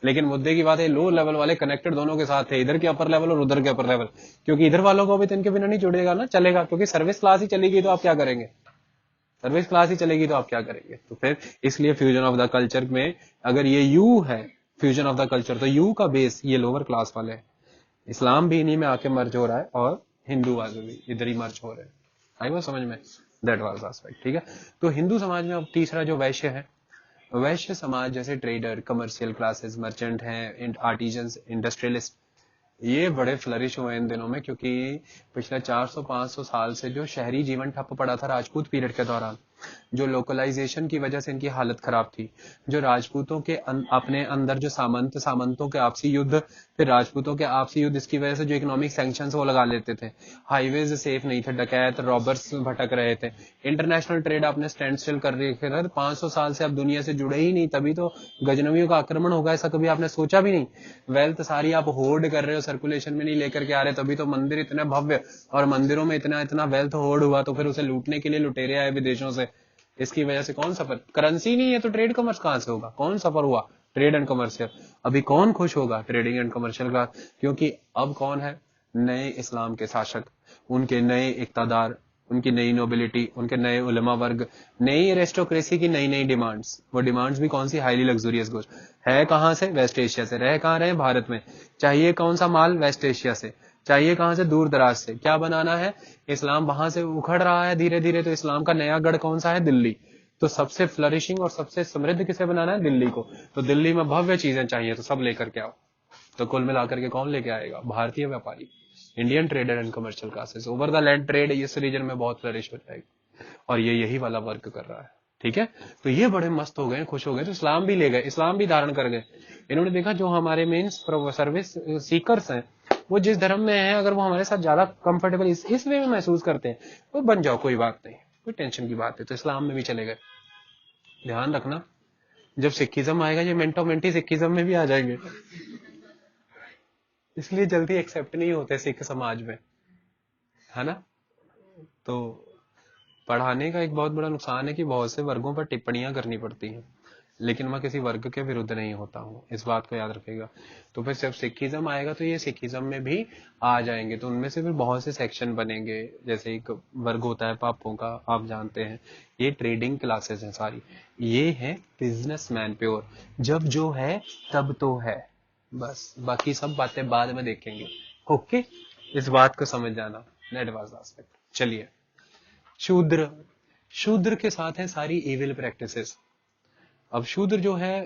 लेकिन मुद्दे की बात है लो लेवल वाले कनेक्टेड दोनों के साथ थे, इधर के अपर लेवल और उधर के अपर लेवल, क्योंकि इधर वालों को भी तो इनके बिना नहीं जुड़ेगा ना, चलेगा, क्योंकि सर्विस क्लास ही चलेगी तो आप क्या करेंगे? सर्विस क्लास ही चलेगी तो आप क्या करेंगे? तो फिर इसलिए फ्यूजन ऑफ द कल्चर में अगर ये यू है, फ्यूजन ऑफ द कल्चर, तो यू का बेस ये लोअर क्लास वाले हैं। इस्लाम भी इन्हीं में आके मर्ज हो रहा है और हिंदू वाले भी इधर ही मर्ज हो रहे हैं। आई वो समझ में? That was aspect. ठीक है, तो हिंदू समाज में अब तीसरा जो वैश्य है, वैश्य समाज जैसे ट्रेडर, कमर्शियल क्लासेस, मर्चेंट हैं, आर्टिजन्स, इंडस्ट्रियलिस्ट, ये बड़े फ्लरिश हुए इन दिनों में, क्योंकि पिछले 400-500 साल से जो शहरी जीवन ठप पड़ा था राजपूत पीरियड के दौरान, जो लोकलाइजेशन की वजह से इनकी हालत खराब थी, जो राजपूतों के अपने अंदर जो सामंतों के आपसी युद्ध, फिर राजपूतों के आपसी युद्ध, इसकी वजह से जो इकोनॉमिक सैंक्शंस वो लगा लेते थे, हाईवेज सेफ नहीं थे, डकैत रॉबर्स भटक रहे थे, इंटरनेशनल ट्रेड आपने स्टैंड स्टिल कर रखे थे, 500 साल से आप दुनिया से जुड़े ही नहीं, तभी तो गजनवियों का आक्रमण होगा, ऐसा कभी आपने सोचा भी नहीं। वेल्थ सारी आप होर्ड कर रहे हो, सर्कुलेशन में नहीं लेकर के आ रहे, तभी तो मंदिर इतने भव्य, और मंदिरों में इतना इतना वेल्थ होर्ड हुआ, तो फिर उसे लूटने के लिए लुटेरे आए विदेशों से। इसकी वजह से कौन सफर, करेंसी नहीं है तो ट्रेड कॉमर्स कहां से होगा, कौन सफर हुआ, ट्रेड एंड कमर्शियल। अभी कौन खुश होगा ट्रेडिंग एंड कमर्शियल का, क्योंकि अब कौन है, नए इस्लाम के शासक, उनके नए इक्तदार, उनकी नई नोबिलिटी, उनके नए उलमा वर्ग, नई एरिस्टोक्रेसी की नई नई डिमांड्स। वो डिमांड्स भी कौन सी, हाईली लग्जूरियस गुड्स। है कहां से, वेस्ट एशिया से। रह कहां रहे, भारत में। चाहिए कौन सा माल, वेस्ट एशिया से। चाहिए कहां से, दूर दराज से। क्या बनाना है, इस्लाम वहां से उखड़ रहा है धीरे धीरे, तो इस्लाम का नया गढ़ कौन सा है, दिल्ली। तो सबसे फ्लरिशिंग और सबसे समृद्ध किसे बनाना है, दिल्ली को। तो दिल्ली में भव्य चीजें चाहिए, तो सब लेकर के आओ। तो कुल मिलाकर के कौन लेके आएगा, भारतीय व्यापारी, Indian trader and commercial classes. Over the land trade इस रीजन में बहुत फ्लरिश हो जाएगी, और ये यही वाला वर्क कर रहा है। ठीक है, तो ये बड़े मस्त हो गए, खुश हो गए, तो इस्लाम भी ले गए, इस्लाम भी धारण कर गए। इन्होंने देखा जो हमारे मेन सर्विस सीकर्स हैं, वो जिस धर्म में है, अगर वो हमारे साथ ज्यादा कंफर्टेबल इस वे में महसूस करते हैं, वो बन जाओ, कोई बात नहीं, कोई टेंशन की बात है, तो इस्लाम में भी चले गए। ध्यान रखना, जब सिखिज्म आएगा, ये मेंटो मेंटी सिखिज्म में भी आ जाएंगे, इसलिए जल्दी एक्सेप्ट नहीं होते सिख समाज में, है ना। तो पढ़ाने का एक बहुत बड़ा नुकसान है कि बहुत से वर्गों पर टिप्पणियां करनी पड़ती हैं, लेकिन मैं किसी वर्ग के विरुद्ध नहीं होता हूं, इस बात को याद रखेगा। तो फिर जब सिखिज्म आएगा, तो ये सिखिज्म में भी आ जाएंगे, तो उनमें से फिर बहुत से सेक्शन बनेंगे। जैसे एक वर्ग होता है पापों का, आप जानते हैं, ये ट्रेडिंग क्लासेस हैं सारी, ये है बिजनेसमैन प्योर, जब जो है तब तो है, बस बाकी सब बातें बाद में देखेंगे। ओके, इस बात को समझ जाना, दैट वाज द एस्पेक्ट। चलिए, शूद्र, शूद्र के साथ है सारी इविल प्रैक्टिसेस। अब शूद्र जो है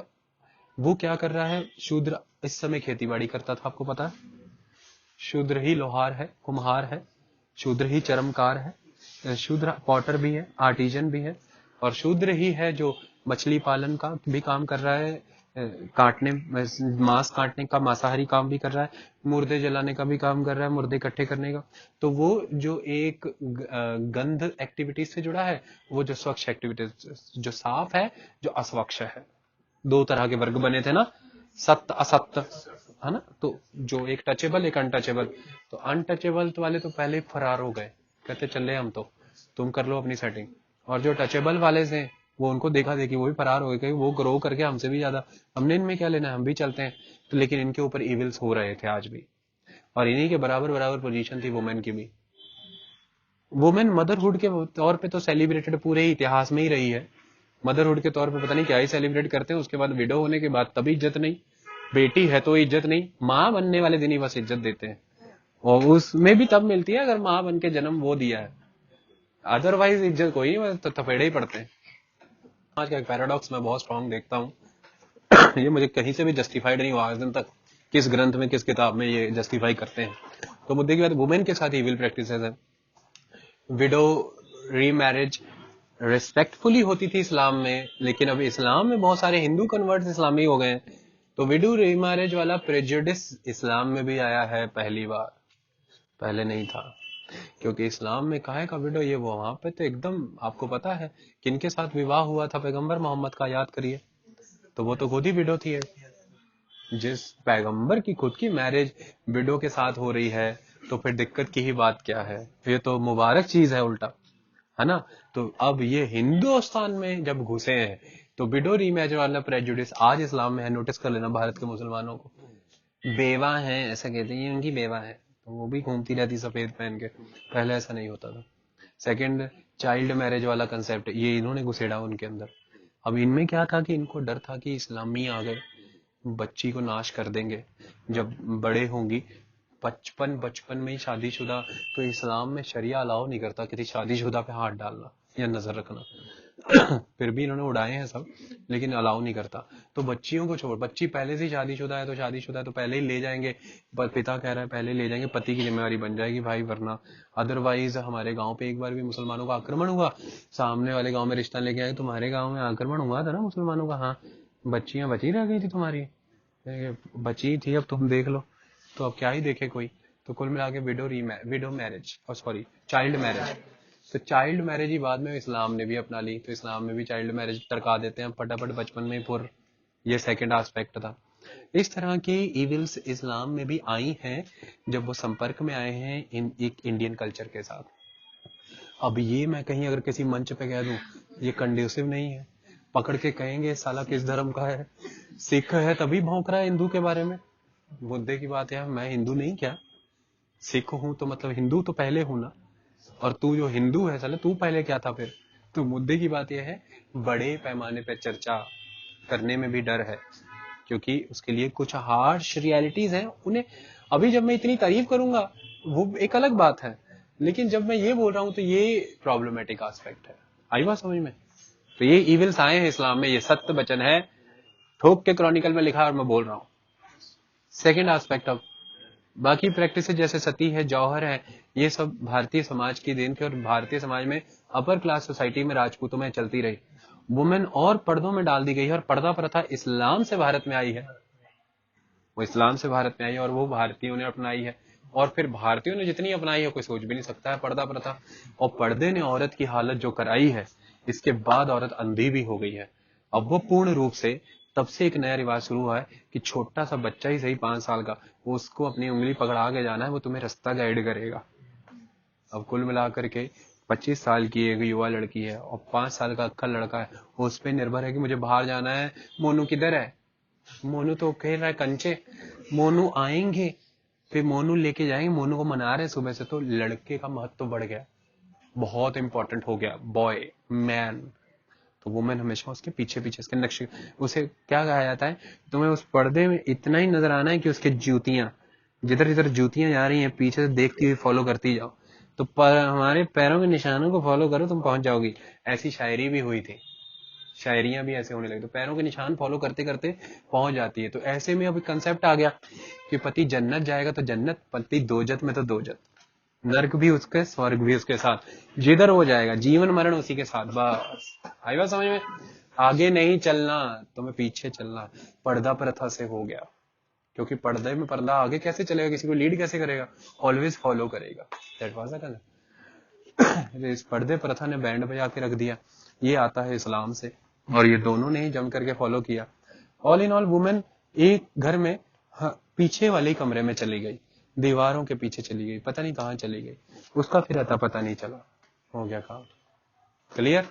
वो क्या कर रहा है, शूद्र इस समय खेतीबाड़ी करता था, आपको पता है। शूद्र ही लोहार है, कुम्हार है, शूद्र ही चरमकार है, शूद्र पॉटर भी है, आर्टिजन भी है, और शूद्र ही है जो मछली पालन का भी काम कर रहा है, काटने, मांस काटने का, मांसाहारी काम भी कर रहा है, मुर्दे जलाने का भी काम कर रहा है, मुर्दे इकट्ठे करने का। तो वो जो एक गंध एक्टिविटीज से जुड़ा है, वो जो स्वच्छ एक्टिविटीज, जो साफ है, जो अस्वच्छ है। दो तरह के वर्ग बने थे ना, सत्य असत्य, है ना। तो जो एक टचेबल, एक अनटचेबल, तो अनटचेबल वाले तो पहले फरार हो गए, कहते चले हम तो, तुम कर लो अपनी सेटिंग। और जो टचेबल वाले थे, वो उनको देखा देखी वो भी फरार हो गए, वो ग्रो करके हमसे भी ज्यादा, हमने इनमें क्या लेना है, हम भी चलते हैं। तो लेकिन इनके ऊपर इविल्स हो रहे थे आज भी, और इन्हीं के बराबर बराबर पोजीशन थी वुमेन की भी। वुमेन मदरहुड के तौर पे तो सेलिब्रेटेड पूरे ही इतिहास में ही रही है। मदरहुड के तौर पे पता नहीं क्या ही सेलिब्रेट करते हैं, उसके बाद विडो होने के बाद तभी इज्जत नहीं, बेटी है तो इज्जत नहीं, माँ बनने वाले दिन ही बस इज्जत देते हैं, और उसमें भी तब मिलती है अगर माँ बन के जन्म वो दिया है, अदरवाइज इज्जत कोई नहीं, तो थपेड़े ही पड़ते हैं। आज का एक पैराडॉक्स मैं बहुत स्ट्रांग देखता हूँ ये मुझे कहीं से भी जस्टिफाइड नहीं हुआ आज दिन तक, किस ग्रंथ में, किस किताब में ये जस्टिफाई करते हैं। तो मुद्दे की बात, वुमेन के साथ इविल प्रैक्टिसेस है। विडो रीमैरिज रिस्पेक्टफुली होती थी इस्लाम में, लेकिन अब इस्लाम में बहुत सारे हिंदू कन्वर्ट्स इस्लामी हो गए हैं, तो विडो रीमैरिज वाला प्रेजुडिस इस्लाम में भी आया है पहली बार, पहले नहीं था। क्योंकि इस्लाम में कहा है का विडो, ये वो, वहां पे तो एकदम आपको पता है किनके साथ विवाह हुआ था पैगंबर मोहम्मद का, याद करिए, तो वो तो खुद ही विडो थी। जिस पैगंबर की खुद की मैरिज विडो के साथ हो रही है, तो फिर दिक्कत की ही बात क्या है, ये तो मुबारक चीज है उल्टा, है ना। तो अब ये हिंदुस्तान में जब घुसे हैं, तो विडो रीमैरिज वाला प्रेजुडिस आज इस्लाम में है, नोटिस कर लेना भारत के मुसलमानों को। बेवा है ऐसा कहते हैं, ये उनकी बेवा है, तो वो भी घूमती रहती सफेद पहन के, पहले ऐसा नहीं होता था। सेकंड, चाइल्ड मैरिज वाला कंसेप्ट ये इन्होंने घुसेड़ा उनके अंदर। अब इनमें क्या था कि इनको डर था कि इस्लामी आ गए, बच्ची को नाश कर देंगे जब बड़े होंगी, बचपन में ही शादीशुदा, तो इस्लाम में शरिया अलाउ नहीं करता किसी शादीशुदा पे हाथ डालना या नजर रखना। फिर भी इन्होंने उड़ाए हैं सब, लेकिन अलाउ नहीं करता। तो बच्चियों को छोड़, बच्ची पहले से ही शादीशुदा है तो शादीशुदा है तो पहले ही ले जाएंगे, पर पिता कह रहा है पहले ले जाएंगे, पति की जिम्मेवारी बन जाएगी भाई, वरना अदरवाइज हमारे गांव पे एक बार भी मुसलमानों का आक्रमण हुआ, सामने वाले गांव में रिश्ता लेके आए, तुम्हारे गांव में आक्रमण हुआ था ना मुसलमानों का, हाँ बच्चियां बची रह गई थी तुम्हारी, बची थी, अब तुम देख लो, तो अब क्या ही देखे कोई। तो कुल मिला के विडो मैरिज, और सॉरी चाइल्ड मैरिज, तो चाइल्ड मैरिज ही बाद में इस्लाम ने भी अपना ली, तो इस्लाम में भी चाइल्ड मैरिज टरका देते हैं फटाफट बचपन में पुर, ये सेकंड एस्पेक्ट था। इस तरह की इविल्स इस्लाम में भी आई हैं जब वो संपर्क में आए हैं इन एक इंडियन कल्चर के साथ। अब ये मैं कहीं अगर किसी मंच पे कह दूं, ये कंड्यूसिव नहीं है, पकड़ के कहेंगे साला किस धर्म का है, सिख है तभी भौंक रहा है हिंदू के बारे में। मुद्दे की बात है, मैं हिंदू नहीं क्या, सिख हूं तो मतलब हिंदू तो पहले हूं ना, और तू जो हिंदू है साले तू पहले क्या था फिर। तो मुद्दे की बात यह है, बड़े पैमाने पे चर्चा करने में भी डर है, क्योंकि उसके लिए कुछ हार्श रियलिटीज हैं उन्हें। अभी जब मैं इतनी तारीफ करूंगा वो एक अलग बात है, लेकिन जब मैं ये बोल रहा हूं तो ये प्रॉब्लमेटिक एस्पेक्ट है। आई बात समझ में? तो ये इविल्स आए हैं इस्लाम में, ये सत्य वचन है, ठोक के क्रॉनिकल में लिखा है और मैं बोल रहा हूं। सेकेंड एस्पेक्ट ऑफ बाकी प्रैक्टिस जैसे सती है, जौहर है, ये सब भारतीय समाज की देन थी, और भारतीय समाज में अपर क्लास सोसाइटी में राजपूतों में चलती रही। वुमेन और पर्दों में डाल दी गई है, और पर्दा प्रथा इस्लाम से भारत में आई है, वो इस्लाम से भारत में आई है और वो भारतीयों ने अपनाई है, और फिर भारतीयों ने जितनी अपनाई है कोई सोच भी नहीं सकता है पर्दा प्रथा। और पर्दे ने औरत की हालत जो कराई है, इसके बाद औरत अंधी भी हो गई है। अब वो पूर्ण रूप से तब से एक नया रिवाज शुरू हुआ है कि छोटा सा बच्चा ही सही 5 साल का, उसको अपनी उंगली पकड़ा के जाना है, वो तुम्हें रास्ता गाइड करेगा। अब कुल मिलाकर के 25 साल की एक युवा लड़की है और 5 साल का अक्कल लड़का है, उस पर निर्भर है कि मुझे बाहर जाना है, मोनू किधर है, मोनू तो कह रहा है कंचे, मोनू आएंगे, फिर मोनू लेके जाएंगे, मोनू को मना रहे सुबह से। तो लड़के का महत्व बढ़ गया, बहुत इंपॉर्टेंट हो गया, बॉय मैन। तो वुमेन हमेशा उसके पीछे पीछे, उसके नक्शे, उसे क्या कहा जाता है, तुम्हें उस पर्दे में इतना ही नजर आना है कि उसके जूतियां, जिधर जिधर जूतियां जा रही हैं पीछे से देखती हुई फॉलो करती जाओ, तो हमारे पैरों के निशानों को फॉलो करो तुम पहुंच जाओगी। ऐसी शायरी भी हुई थी, शायरियां भी ऐसे होने लगी, तो पैरों के निशान फॉलो करते करते पहुंच जाती है। तो ऐसे में अभी कंसेप्ट आ गया कि पति जन्नत जाएगा तो जन्नत, पति दोजत में तो दोजत, नर्क भी उसके स्वर्ग भी उसके साथ, जिधर वो जाएगा जीवन मरण उसी के साथ। बस आई बात समझ में? आगे नहीं चलना, तुम्हें पीछे चलना। पर्दा प्रथा से हो गया, क्योंकि पर्दे में पर्दा आगे कैसे चलेगा, किसी को लीड कैसे करेगा, ऑलवेज फॉलो करेगा। That was it. इस पर्दे प्रथा ने बैंड बजा के रख दिया। ये आता है इस्लाम से, और ये दोनों ने ही जम करके फॉलो किया। ऑल इन ऑल वुमेन एक घर में पीछे वाले कमरे में चली गई, दीवारों के पीछे चली गई, पता नहीं कहां चली गई, उसका फिर अता पता नहीं चला। हो गया काम क्लियर?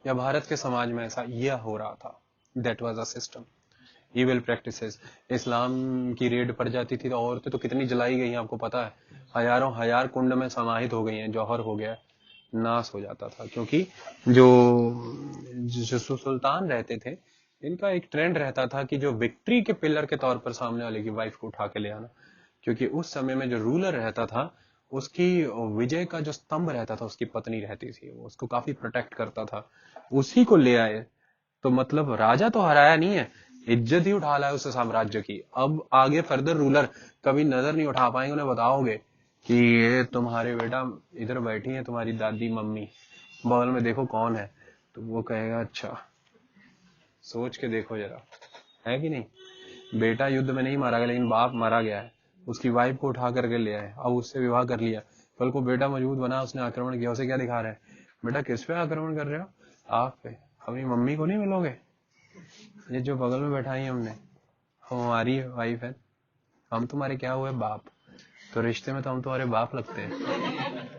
या भारत के समाज में ऐसा यह हो रहा था, that was a system. Evil practices, Islam की रेड पड़ जाती थी तो औरतें तो कितनी जलाई गई हैं आपको पता है, हजारों हजार कुंड में समाहित हो गई हैं, जौहर हो गया, नाश हो जाता था। क्योंकि जो जो सुल्तान रहते थे, इनका एक ट्रेंड रहता था कि जो विक्ट्री के पिलर के तौर पर सामने वाले की वाइफ को उठा के ले आना, क्योंकि उस समय में जो रूलर रहता था उसकी विजय का जो स्तंभ रहता था उसकी पत्नी रहती थी, वो उसको काफी प्रोटेक्ट करता था, उसी को ले आए। तो मतलब राजा तो हराया नहीं है, इज्जत ही उठा लाया उस साम्राज्य की। अब आगे फर्दर रूलर कभी नजर नहीं उठा पाएंगे, उन्हें बताओगे कि ये तुम्हारे बेटा इधर बैठी है, तुम्हारी दादी मम्मी, बगल में देखो कौन है, तो वो कहेगा अच्छा सोच के देखो जरा, है कि नहीं। बेटा युद्ध में नहीं मारा गया लेकिन बाप मारा गया है, उसकी वाइफ को उठा करके ले आए, अब उससे विवाह कर लिया, कल को बेटा मजबूत बना, उसने आक्रमण किया, उसे क्या दिखा रहे हैं, बेटा किस पे आक्रमण कर रहे हो, आप पे, अपनी मम्मी को नहीं मिलोगे, ये जो बगल में बैठा है हमने, हमारी वाइफ है, हम तुम्हारे क्या हुए बाप, तो रिश्ते में तो हम तुम्हारे बाप लगते हैं,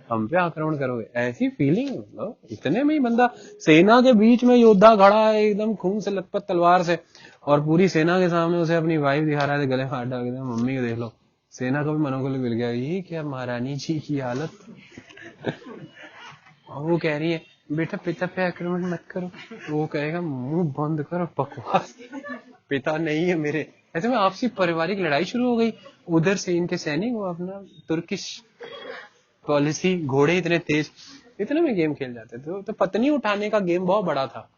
हम पे आक्रमण करोगे, ऐसी फीलिंग। इतने में ही बंदा सेना के बीच में योद्धा खड़ा है एकदम खून से लथपथ तलवार से, और पूरी सेना के सामने उसे अपनी वाइफ दिखा रहा है, गले हाथ डाल के मम्मी को देख लो, सेना को भी मनोबल मिल गया, ये क्या महारानी जी की हालत। और वो कह रही है बेटा पिता पे आक्रमण मत करो, वो कहेगा मुंह बंद करो बकवास, पिता नहीं है मेरे। ऐसे में आपसी पारिवारिक लड़ाई शुरू हो गई। उधर से इनके सैनिक वो अपना तुर्किश पॉलिसी, घोड़े इतने तेज, इतने में गेम खेल जाते थे। तो पत्नी उठाने का गेम बहुत बड़ा था,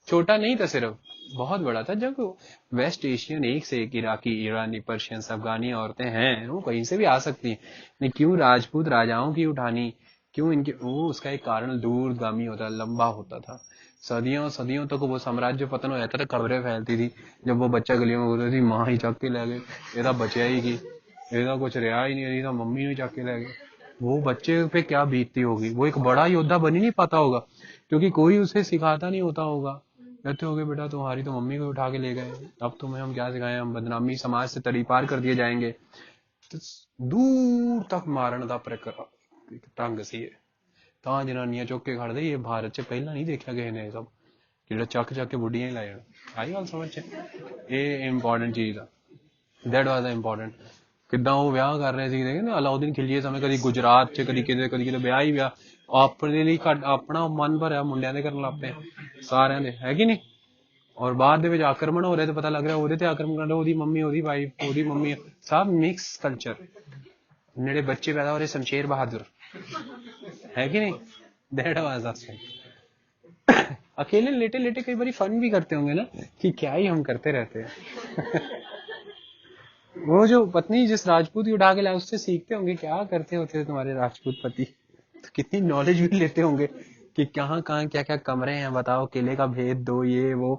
छोटा नहीं था सिर्फ, बहुत बड़ा था। जब वेस्ट एशियन एक से एक इराकी, ईरानी, पर्शियंस, अफगानी औरतें हैं, वो कहीं से भी आ सकती हैं, नहीं क्यों राजपूत राजाओं की उठानी, क्यों इनके, वो उसका एक कारण दूरगामी होता, लंबा होता था। सदियों सदियों तक वो साम्राज्य पतन हो जाता था, खबरें फैलती थी, जब वो बच्चा गलियों में बोलती थी माँ ही चक के ले गए, ਇਹਦਾ बचा ही की, ਇਹਦਾ कुछ रहा ही नहीं, ਇਹਦਾ मम्मी ने चक के ले गए। वो बच्चे पे क्या बीतती होगी, वो एक बड़ा योद्धा बन ही नहीं पाता होगा, क्योंकि कोई उसे सिखाता नहीं होता होगा। कहते होगे बेटा तुम्हारी तो मम्मी को उठा के ले गए, अब तुम्हें हम क्या सिखाएं, हम बदनामी समाज से तरी पार कर दिए जाएंगे। तो दूर तक मारन का ढंग सी है, ਤਾਂ ਜਨਾਨੀਆਂ ਚੁੱਕ ਕੇ ਖੜਦੇ। ਇਹ ਭਾਰਤ ਚ ਪਹਿਲਾਂ ਨਹੀਂ ਦੇਖਿਆ ਕਿਸੇ ਨੇ, ਸਭ ਜਿਹੜਾ ਚੱਕ ਚੱਕ ਕੇ ਬੁੱਢੀਆਂ ਹੀ ਲੈ ਜਾਣ। ਆਈ ਗੱਲ ਸਮਝ ਚ, ਇਹ ਇੰਪੋਰਟੈਂਟ ਚੀਜ਼ ਆ। That was the important. ਕਿੱਦਾਂ ਉਹ ਵਿਆਹ ਕਰ ਰਹੇ ਸੀ, ਦੇਖੇ ਨਾ ਅਲਾਉਦੀਨ ਖਿਲਜੀ ਸਮੇਂ, ਕਦੀ ਗੁਜਰਾਤ ਚ, ਕਦੀ ਕਿਤੇ ਵਿਆਹ ਹੀ ਵਿਆਹ, ਆਪਣੇ ਲਈ ਆਪਣਾ ਮਨ ਭਰਿਆ ਮੁੰਡਿਆਂ ਦੇ ਕਰਨ ਲੱਗ ਪਏ ਸਾਰਿਆਂ ਦੇ, ਹੈ ਕਿ ਨਹੀਂ। ਔਰ ਬਾਅਦ ਦੇ ਵਿੱਚ ਆਕਰਮਣ ਹੋ ਰਿਹਾ, ਤਾਂ ਪਤਾ ਲੱਗ ਰਿਹਾ ਉਹਦੇ ਤੇ ਆਕਰਮਣ ਕਰ ਰਿਹਾ, ਉਹਦੀ ਮੰਮੀ, ਉਹਦੀ ਵਾਈਫ, ਉਹਦੀ ਮੰਮੀ, ਸਭ ਮਿਕਸ ਕਲਚਰ। ਜਿਹੜੇ ਬੱਚੇ ਪੈਦਾ ਹੋ ਰਹੇ ਸ਼ਮਸ਼ੇਰ ਬਹਾदुर, है कि नहीं। That was aspect. अकेले लेटे लेटे कई बार फन भी करते होंगे ना, कि क्या ही हम करते रहते हैं। वो जो पत्नी जिस राजपूत की उठा के लाए, उससे सीखते होंगे क्या करते होते थे तुम्हारे राजपूत पति, तो कितनी नॉलेज भी लेते होंगे कि कहाँ कहाँ क्या क्या कमरे हैं, बताओ, किले का भेद दो, ये वो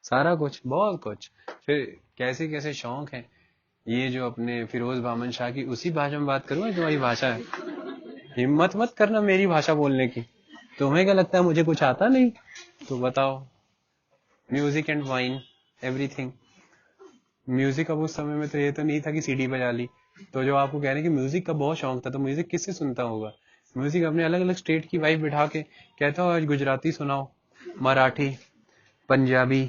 सारा कुछ, बहुत कुछ। फिर कैसे कैसे शौक हैं। ये जो अपने फिरोज बामन शाह की, उसी भाषा में बात करूँ, तुम्हारी भाषा है, हिम्मत मत करना मेरी भाषा बोलने की। तुम्हें क्या लगता है मुझे कुछ आता नहीं, तो बताओ। Music and wine, everything. Music अब उस समय में तो ये तो नहीं था कि सीडी बजा ली, तो जो आपको कह रहे हैं कि म्यूजिक का बहुत शौक था, तो म्यूजिक किससे सुनता होगा। म्यूजिक अपने अलग अलग स्टेट की वाइफ बिठा के कहता हो आज गुजराती सुनाओ, मराठी, पंजाबी,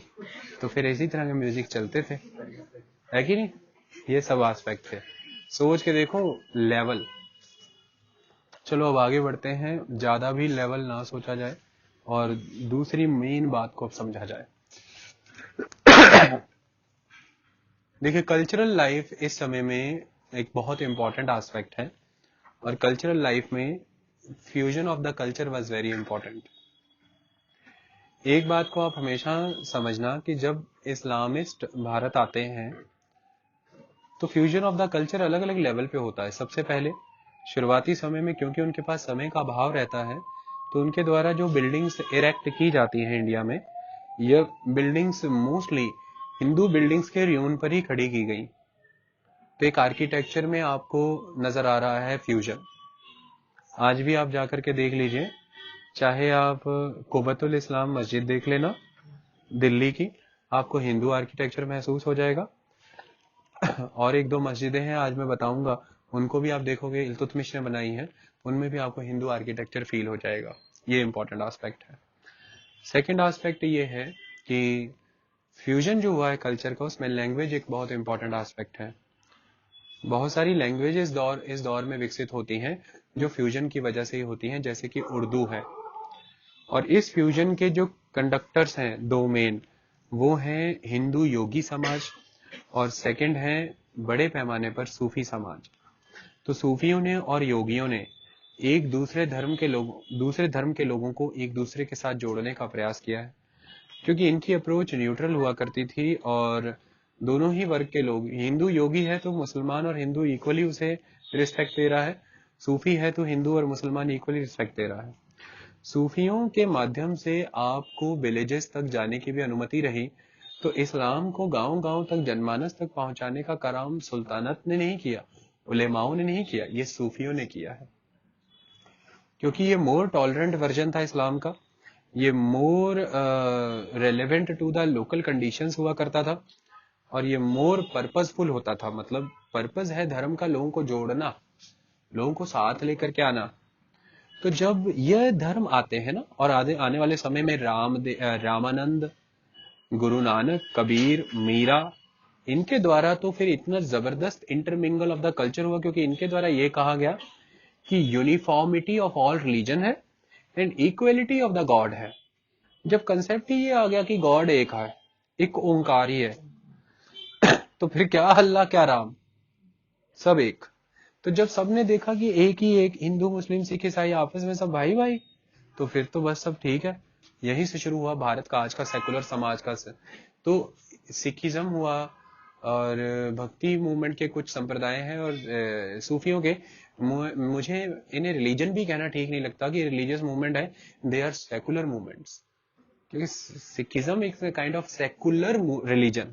तो फिर इसी तरह के म्यूजिक चलते थे, है कि नहीं। ये सब एस्पेक्ट थे। सोच के देखो लेवल। चलो अब आगे बढ़ते हैं, ज्यादा भी लेवल ना सोचा जाए और दूसरी मेन बात को अब समझा जाए। देखिए कल्चरल लाइफ इस समय में एक बहुत इंपॉर्टेंट एस्पेक्ट है, और कल्चरल लाइफ में fusion of the culture was very important. एक बात को आप हमेशा समझना कि जब इस्लामिस्ट भारत आते हैं तो फ्यूजन ऑफ द कल्चर अलग अलग लेवल पे होता है। सबसे पहले शुरुआती समय में, क्योंकि उनके पास समय का अभाव रहता है, तो उनके द्वारा जो बिल्डिंग्स इरेक्ट की जाती हैं इंडिया में, यह बिल्डिंग्स मोस्टली हिंदू बिल्डिंग्स के र्यून पर ही खड़ी की गई। तो एक आर्किटेक्चर में आपको नजर आ रहा है फ्यूजन। आज भी आप जाकर के देख लीजिए, चाहे आप कुबतुल इस्लाम मस्जिद देख लेना दिल्ली की, आपको हिंदू आर्किटेक्चर महसूस हो जाएगा। और एक दो मस्जिदें हैं आज मैं बताऊंगा, उनको भी आप देखोगे इल्तुतमिश ने बनाई है, उनमें भी आपको हिंदू आर्किटेक्चर फील हो जाएगा। ये इंपॉर्टेंट एस्पेक्ट है। सेकंड एस्पेक्ट ये है कि फ्यूजन जो हुआ है कल्चर का, उसमें लैंग्वेज एक बहुत इंपॉर्टेंट एस्पेक्ट है। बहुत सारी लैंग्वेज इस दौर में विकसित होती हैं जो फ्यूजन की वजह से ही होती हैं, जैसे कि उर्दू है। और इस फ्यूजन के जो कंडक्टर्स हैं दो मेन, वो हैं हिंदू योगी समाज, और सेकंड है बड़े पैमाने पर सूफी समाज। तो सूफियों ने और योगियों ने एक दूसरे धर्म के लोगों को एक दूसरे के साथ जोड़ने का प्रयास किया है, क्योंकि इनकी अप्रोच न्यूट्रल हुआ करती थी, और दोनों ही वर्ग के लोग, हिंदू योगी है तो मुसलमान और हिंदू इक्वली उसे रिस्पेक्ट दे रहा है, सूफी है तो हिंदू और मुसलमान इक्वली रिस्पेक्ट दे रहा है। सूफियों के माध्यम से आपको विलेजेस तक जाने की भी अनुमति रही, तो इस्लाम को गांव गांव तक, जनमानस तक पहुंचाने का काम सुल्तानत ने नहीं किया, उलेमाओं ने नहीं किया, ये सूफियों ने किया है। क्योंकि ये मोर टॉलरेंट वर्जन था इस्लाम का, ये more relevant to the local conditions हुआ करता था, और ये मोर पर्पसफुल होता था। मतलब पर्पस है धर्म का लोगों को जोड़ना, लोगों को साथ लेकर के आना। तो जब यह धर्म आते हैं ना, और आने वाले समय में रामानंद, गुरु नानक, कबीर, मीरा, इनके द्वारा तो फिर इतना जबरदस्त इंटरमिंगल ऑफ द कल्चर हुआ, क्योंकि इनके द्वारा ये कहा गया कि यूनिफॉर्मिटी ऑफ ऑल रिलीजन है and equality of the God है। जब कंसेप्ट ही ये आ गया कि गॉड एक है, एक ओंकार ही है, तो फिर क्या अल्लाह क्या राम, सब एक। तो जब सबने देखा कि एक ही एक, हिंदू मुस्लिम सिख ईसाई आपस में सब भाई भाई, तो फिर तो बस सब ठीक है। यहीं से शुरू हुआ भारत का आज का सेकुलर समाज का तो सिखिज्म हुआ और भक्ति मूवमेंट के कुछ संप्रदाय हैं और सूफियों के मुझे इन्हें रिलीजन भी कहना ठीक नहीं लगता कि रिलीजियस मूवमेंट है, दे आर सेकुलर मूवमेंट्स, क्योंकि सिखिज्म एक काइंड ऑफ सेकुलर रिलीजन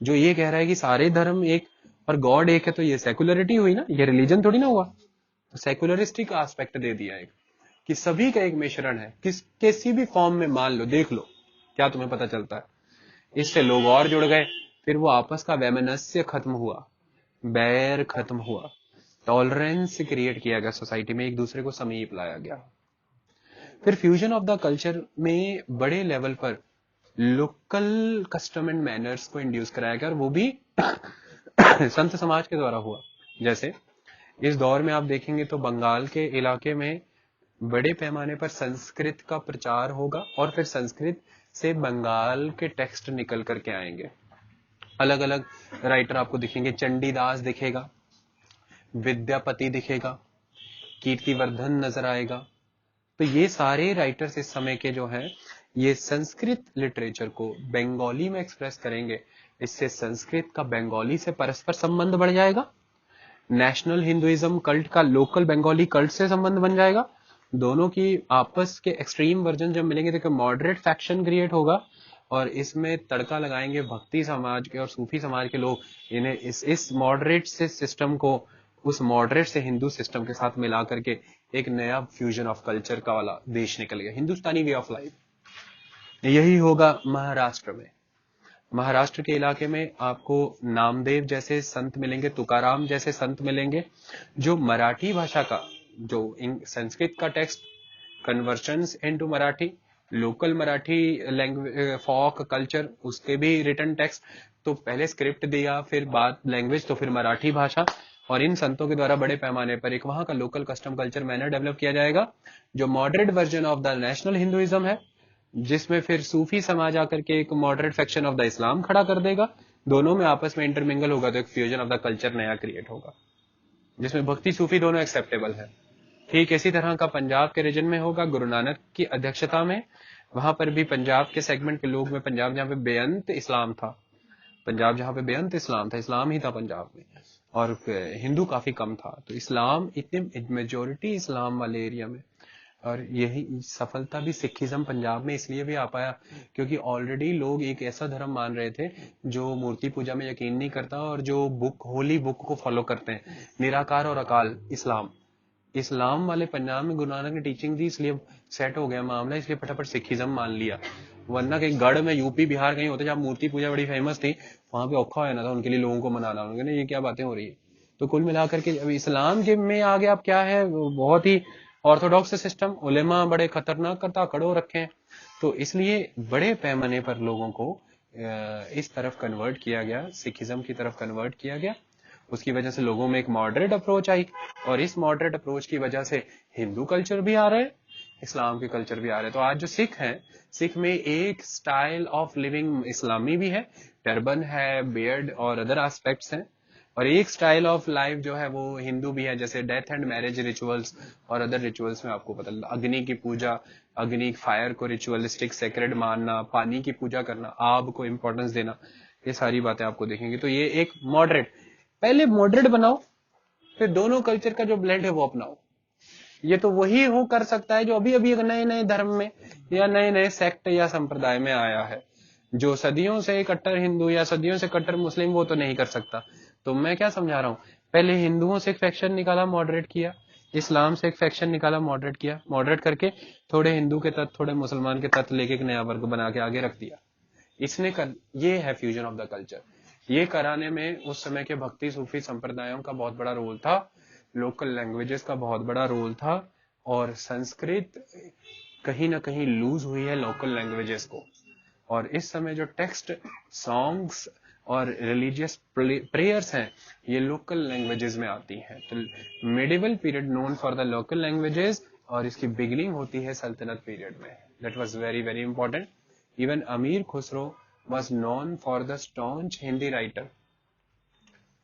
जो ये कह रहा है कि सारे धर्म एक और गॉड एक है, तो ये सेकुलरिटी हुई ना, ये रिलीजन थोड़ी ना हुआ। तो सेकुलरिस्टिक एस्पेक्ट दे दिया एक कि सभी का एक मिश्रण है, किसी भी फॉर्म में मान लो, देख लो क्या तुम्हें पता चलता है। इससे लोग और जुड़ गए, फिर वो आपस का वैमनस्य खत्म हुआ, बैर खत्म हुआ, टॉलरेंस क्रिएट किया गया सोसाइटी में, एक दूसरे को समीप लाया गया। फिर फ्यूजन ऑफ द कल्चर में बड़े लेवल पर लोकल कस्टम एंड मैनर्स को इंड्यूस कराया गया और वो भी संत समाज के द्वारा हुआ। जैसे इस दौर में आप देखेंगे तो बंगाल के इलाके में बड़े पैमाने पर संस्कृत का प्रचार होगा और फिर संस्कृत से बंगाल के टेक्स्ट निकल करके आएंगे। अलग अलग राइटर आपको दिखेंगे, चंडीदास दिखेगा, विद्यापति दिखेगा, कीर्तिवर्धन नजर आएगा। तो ये सारे राइटर्स इस समय के जो हैं ये संस्कृत लिटरेचर को बंगाली में एक्सप्रेस करेंगे। इससे संस्कृत का बंगाली से परस्पर संबंध बढ़ जाएगा, नेशनल हिंदुइज्म कल्ट का लोकल बंगाली कल्ट से संबंध बन जाएगा। दोनों की आपस के एक्सट्रीम वर्जन जब मिलेंगे तो मॉडरेट फैक्शन क्रिएट होगा और इसमें तड़का लगाएंगे भक्ति समाज के और सूफी समाज के लोग। इन्हें इस मॉडरेट से सिस्टम को उस मॉडरेट से हिंदू सिस्टम के साथ मिला करके एक नया फ्यूजन ऑफ कल्चर का वाला देश निकल गया, हिंदुस्तानी वे ऑफ लाइफ। यही होगा महाराष्ट्र में। महाराष्ट्र के इलाके में आपको नामदेव जैसे संत मिलेंगे, तुकाराम जैसे संत मिलेंगे, जो मराठी भाषा का जो संस्कृत का text conversions into Marathi, local Marathi language folk culture उसके भी रिटर्न टेक्स्ट, तो पहले स्क्रिप्ट दिया फिर बाद लैंग्वेज तो फिर मराठी भाषा, और इन संतों के द्वारा बड़े पैमाने पर एक वहां का local custom culture manner develop किया जाएगा जो moderate version of the national Hinduism है, जिसमें फिर सूफी समाज आकर के एक मॉडरेट फैक्शन ऑफ द इस्लाम खड़ा कर देगा। दोनों में आपस में इंटरमिंगल होगा तो एक फ्यूजन ऑफ द कल्चर नया क्रिएट होगा जिसमें भक्ति सूफी दोनों एक्सेप्टेबल है। ठीक इसी तरह का पंजाब के रीजन में होगा, गुरु नानक की अध्यक्षता में। वहां पर भी पंजाब के सेगमेंट के लोग में, पंजाब जहाँ पे बेअंत इस्लाम था, पंजाब जहाँ पे बेअंत इस्लाम था, इस्लाम ही था पंजाब में और हिंदू काफी कम था, तो इस्लाम इतने मेजोरिटी इस्लाम वाले एरिया में। और यही सफलता भी सिखिज्म पंजाब में इसलिए भी आ पाया क्योंकि ऑलरेडी लोग एक ऐसा धर्म मान रहे थे जो मूर्ति पूजा में यकीन नहीं करता और जो बुक होली बुक को फॉलो करते हैं, निराकार और अकाल इस्लाम। इस्लाम वाले पंजाब में गुरु नानक ने टीचिंग दी इसलिए सेट हो गया मामला, इसलिए फटाफट सिखिज्म मान लिया। वरना कहीं गढ़ में यूपी बिहार कहीं होते जहाँ मूर्ति पूजा बड़ी फेमस थी, वहां पे औखा हो ना था उनके लिए लोगों को मनाना, उन्होंने ये क्या बातें हो रही है। तो कुल मिलाकर के अब इस्लाम के में आगे अब क्या है, बहुत ही ऑर्थोडॉक्स सिस्टम, उलेमा बड़े खतरनाक करता कड़ो रखे हैं, तो इसलिए बड़े पैमाने पर लोगों को इस तरफ कन्वर्ट किया गया, सिखिज्म की तरफ कन्वर्ट किया गया। उसकी वजह से लोगों में एक मॉडरेट अप्रोच आई और इस मॉडरेट अप्रोच की वजह से हिंदू कल्चर भी आ रहा है, इस्लाम के कल्चर भी आ रहे हैं। तो आज जो सिख हैं, सिख में एक स्टाइल ऑफ लिविंग इस्लामी भी है, टर्बन है, बियर्ड और अदर एस्पेक्ट्स हैं, और एक स्टाइल ऑफ लाइफ जो है वो हिंदू भी है, जैसे डेथ एंड मैरिज रिचुअल्स और अदर रिचुअल्स में आपको पता, अग्नि की पूजा, अग्नि फायर को रिचुअलिस्टिक सेक्रेड मानना, पानी की पूजा करना, आग को इंपॉर्टेंस देना, ये सारी बातें आपको देखेंगे। तो ये एक मॉडरेट, पहले मॉडरेट बनाओ फिर दोनों कल्चर का जो ब्लेंड है वो अपनाओ। ये तो वही हो कर सकता है जो अभी अभी नए नए धर्म में या नए नए सेक्ट या संप्रदाय में आया है। जो सदियों से कट्टर हिंदू या सदियों से कट्टर मुस्लिम वो तो नहीं कर सकता। तो मैं क्या समझा रहा हूँ, पहले हिंदुओं से एक फैक्शन निकाला मॉडरेट किया, इस्लाम से एक फैक्शन निकाला मॉडरेट किया, मॉडरेट करके थोड़े हिंदू के तत्व थोड़े मुसलमान के तत्व लेके एक नया वर्ग बना के आगे रख दिया। इसने कर, ये है फ्यूजन ऑफ द कल्चर। ये कराने में उस समय के भक्ति सूफी संप्रदायों का बहुत बड़ा रोल था, लोकल लैंग्वेजेस का बहुत बड़ा रोल था, और संस्कृत कहीं ना कहीं लूज हुई है लोकल लैंग्वेजेस को। और इस समय जो टेक्स्ट, सॉन्ग्स और रिलीजियस प्रेयर्स हैं ये लोकल लैंग्वेजेस में आती हैं। तो medieval period known for the local languages और इसकी बिगिनिंग होती है सल्तनत पीरियड में। That was very very important. Even Amir Khusro was known for the staunch Hindi writer,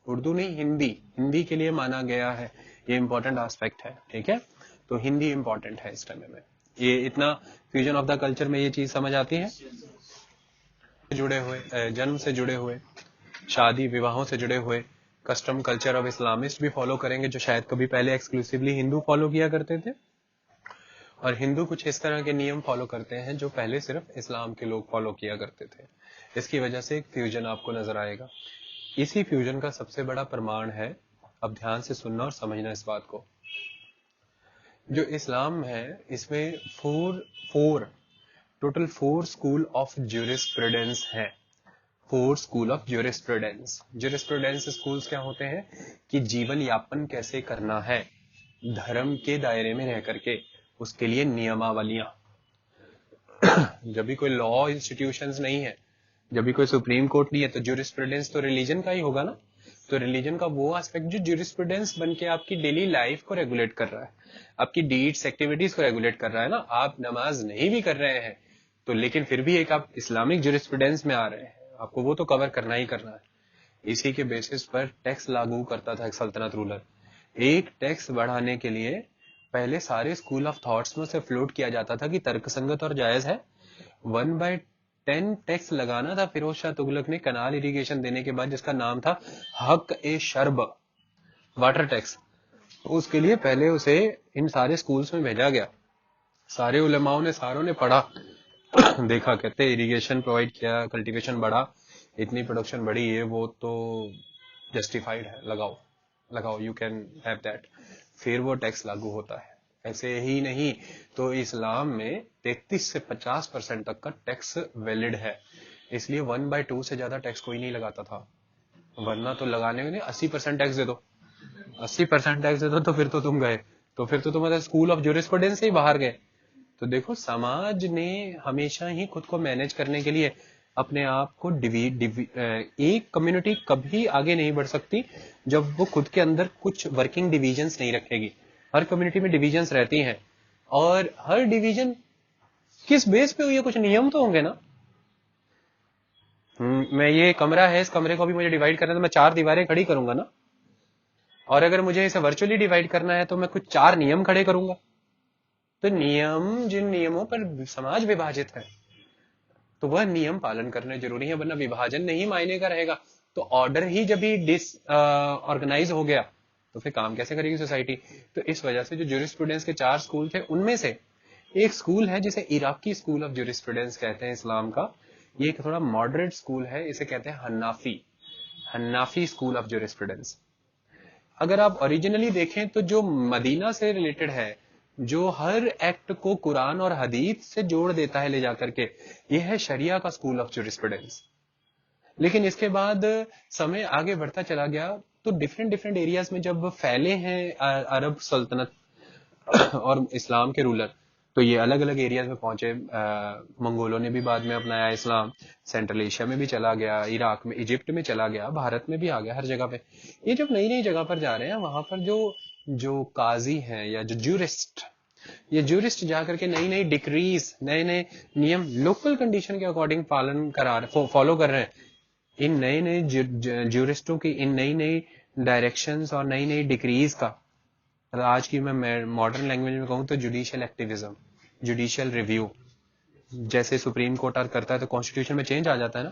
Urdu नहीं हिंदी, हिंदी के लिए माना गया है, ये इंपॉर्टेंट एस्पेक्ट है, ठीक है। तो हिंदी इंपॉर्टेंट है इस टाइम में। ये इतना फ्यूजन ऑफ द कल्चर में ये चीज समझ आती है। जुड़े हुए, जन्म से जुड़े हुए, शादी विवाहों से जुड़े हुए कस्टम कल्चर ऑफ इस्लामिस्ट भी फॉलो करेंगे, जो शायद कभी पहले एक्सक्लूसिवली हिंदू फॉलो किया करते थे, और हिंदू कुछ इस तरह के नियम फॉलो करते हैं जो पहले सिर्फ इस्लाम के लोग फॉलो किया करते थे। इसकी वजह से एक फ्यूजन आपको नजर आएगा। इसी फ्यूजन का सबसे बड़ा प्रमाण है, अब ध्यान से सुनना और समझना इस बात को, जो इस्लाम है इसमें total four school of jurisprudence है। 4 school of jurisprudence. Jurisprudence schools क्या होते हैं कि जीवन यापन कैसे करना है धर्म के दायरे में रह करके, उसके लिए नियमावलियां। जब भी कोई लॉ इंस्टीट्यूशंस नहीं है, जब भी कोई सुप्रीम कोर्ट नहीं है, तो ज्यूरिस्प्रूडेंस तो रिलीजन का ही होगा ना। तो रिलीजन का वो एस्पेक्ट जो ज्यूरिस्प्रूडेंस बन के आपकी डेली लाइफ को रेगुलेट कर रहा है, आपकी डीड्स एक्टिविटीज को रेगुलेट कर रहा है ना। आप नमाज नहीं भी कर रहे हैं तो लेकिन फिर भी एक आप इस्लामिक ज्यूरिस्प्रूडेंस में आ रहे हैं, आपको वो तो कवर करना ही करना है। इसी के बेसिस पर टैक्स लागू करता था एक सल्तनत रूलर। एक टैक्स बढ़ाने के लिए पहले सारे स्कूल ऑफ थॉट्स में से फ्लोट किया जाता था कि तर्कसंगत और जायज है। 1/10 टैक्स लगाना था फिरोज शाह तुगलक ने कनाल इरिगेशन देने के बाद, जिसका नाम था हक ए शर्ब, वाटर टैक्स। उसके लिए पहले उसे इन सारे स्कूल्स में भेजा गया। सारे उलेमाओं ने, सारों ने पढ़ा, देखा, कहते इरिगेशन प्रोवाइड किया, कल्टीवेशन बढ़ा, इतनी प्रोडक्शन बढ़ी, ये वो तो जस्टिफाइड है, लगाओ लगाओ, यू कैन हैव दैट। फिर वो टैक्स लागू होता है। ऐसे ही नहीं तो इस्लाम में 33 से 50% तक का टैक्स वैलिड है, इसलिए 1/2 से ज्यादा टैक्स कोई नहीं लगाता था। वरना तो लगाने में 80% टैक्स दे दो, 80% टैक्स दे दो तो फिर तो तुम गए, तो फिर तो तुम मतलब स्कूल ऑफ ज्यूरिस्प्रूडेंस से ही बाहर गए। तो देखो, समाज ने हमेशा ही खुद को मैनेज करने के लिए अपने आप को एक कम्युनिटी कभी आगे नहीं बढ़ सकती जब वो खुद के अंदर कुछ वर्किंग डिविजन्स नहीं रखेगी। हर कम्युनिटी में डिविजन्स रहती हैं, और हर डिवीजन किस बेस पे हुई है, कुछ नियम तो होंगे ना। मैं, ये कमरा है, इस कमरे को भी मुझे डिवाइड करना है तो मैं 4 दीवारें खड़ी करूंगा ना, और अगर मुझे इसे वर्चुअली डिवाइड करना है तो मैं कुछ 4 नियम खड़े करूंगा। तो नियम, जिन नियमों पर समाज विभाजित है तो वह नियम पालन करने जरूरी है, वरना विभाजन नहीं मायने का रहेगा। तो ऑर्डर ही जब भी ऑर्गेनाइज हो गया तो फिर काम कैसे करेगी सोसाइटी। तो इस वजह से जो ज्यूरिस्प्रूडेंस के 4 स्कूल थे, उनमें से एक स्कूल है जिसे इराकी स्कूल ऑफ ज्यूरिस्प्रूडेंस कहते हैं इस्लाम का। ये एक थोड़ा मॉडरेट स्कूल है, इसे कहते हैं हन्नाफी स्कूल ऑफ ज्यूरिस्प्रूडेंस। अगर आप ओरिजिनली देखें तो जो मदीना से रिलेटेड है, जो हर एक्ट को कुरान और हदीस से जोड़ देता है ले जाकर के, यह है शरिया का स्कूल ऑफ ज्यूरिस्प्रूडेंस। लेकिन इसके बाद समय आगे बढ़ता चला गया तो डिफरेंट एरियाज में जब फैले हैं अरब सल्तनत और इस्लाम के रूलर, तो ये अलग अलग एरियाज में पहुंचे। मंगोलों ने भी बाद में अपनाया इस्लाम, सेंट्रल एशिया में भी चला गया, इराक में, इजिप्ट में चला गया, भारत में भी आ गया, हर जगह पे। ये जब नई नई जगह पर जा रहे हैं, वहां पर जो काजी हैं या जो ज्यूरिस्ट जाकर के नई नई डिक्रीज, नए नए नियम लोकल कंडीशन के अकॉर्डिंग फॉलो कर रहे हैं। इन नए नए ज्यूरिस्टों की इन नई नई डायरेक्शंस और नई नई डिक्रीज का, आज की मैं मॉडर्न लैंग्वेज में कहूँ तो जुडिशियल एक्टिविज्म, जुडिशियल रिव्यू, जैसे सुप्रीम कोर्ट करता है तो कॉन्स्टिट्यूशन में चेंज आ जाता है ना।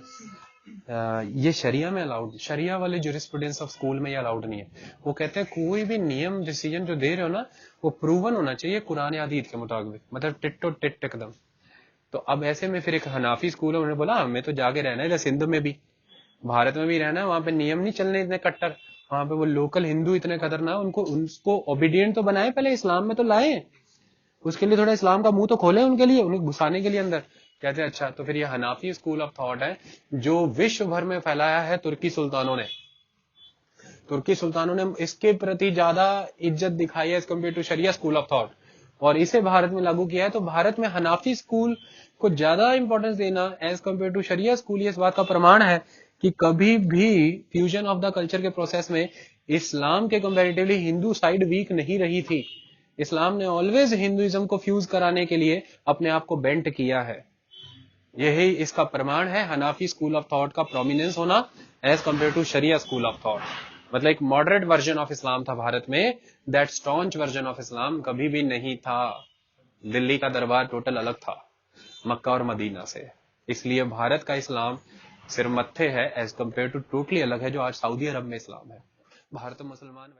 ये शरिया में अलाउड, शरिया वाले ज्यूरिस्प्रूडेंस ऑफ स्कूल में ये अलाउड नहीं है। वो कहते हैं कोई भी नियम डिसीजन जो दे रहे हो ना, वो प्रूवन होना चाहिए कुरान या हदीस के मुताबिक, मतलब टिट्टो टिट एकदम। तो अब ऐसे में फिर एक हनाफी स्कूल है, उन्होंने बोला हमें तो जाके रहना है, सिंध में भी, भारत में भी रहना है, वहां पे नियम नहीं चलने इतने कट्टर, वहां पे वो लोकल हिंदू इतने खतरनाक, उनको ओबीडियंट तो बनाए, पहले इस्लाम में तो लाए, उसके लिए थोड़ा इस्लाम का मुंह तो खोले उनके लिए, उन्हें घुसाने के लिए अंदर। कहते हैं अच्छा, तो फिर ये हनाफी स्कूल ऑफ थॉट है जो विश्व भर में फैलाया है तुर्की सुल्तानों ने इसके प्रति ज्यादा इज्जत दिखाई है एज कम्पेयर टू शरिया स्कूल ऑफ थॉट, और इसे भारत में लागू किया है। तो भारत में हनाफी स्कूल को ज्यादा इंपॉर्टेंस देना एज कम्पेयर टू शरिया स्कूल, ये इस बात का प्रमाण है कि कभी भी फ्यूजन ऑफ द कल्चर के प्रोसेस में इस्लाम के कंपैरेटिवली हिंदू साइड वीक नहीं रही थी। इस्लाम ने ऑलवेज हिंदुइज्म को फ्यूज कराने के लिए अपने आप को बेंट किया है। यही इसका प्रमाण है, हनाफी स्कूल ऑफ थॉट का प्रोमिनेंस होना एज कम्पेयर टू शरिया स्कूल ऑफ थॉट। मतलब एक मॉडरेट वर्जन ऑफ इस्लाम था भारत में, दैट स्टॉन्च वर्जन ऑफ इस्लाम कभी भी नहीं था। दिल्ली का दरबार टोटल अलग था मक्का और मदीना से। इसलिए भारत का इस्लाम सिर मत्थे है एज कम्पेयर टू टोटली अलग है जो आज सऊदी अरब में इस्लाम है। भारत तो मुसलमान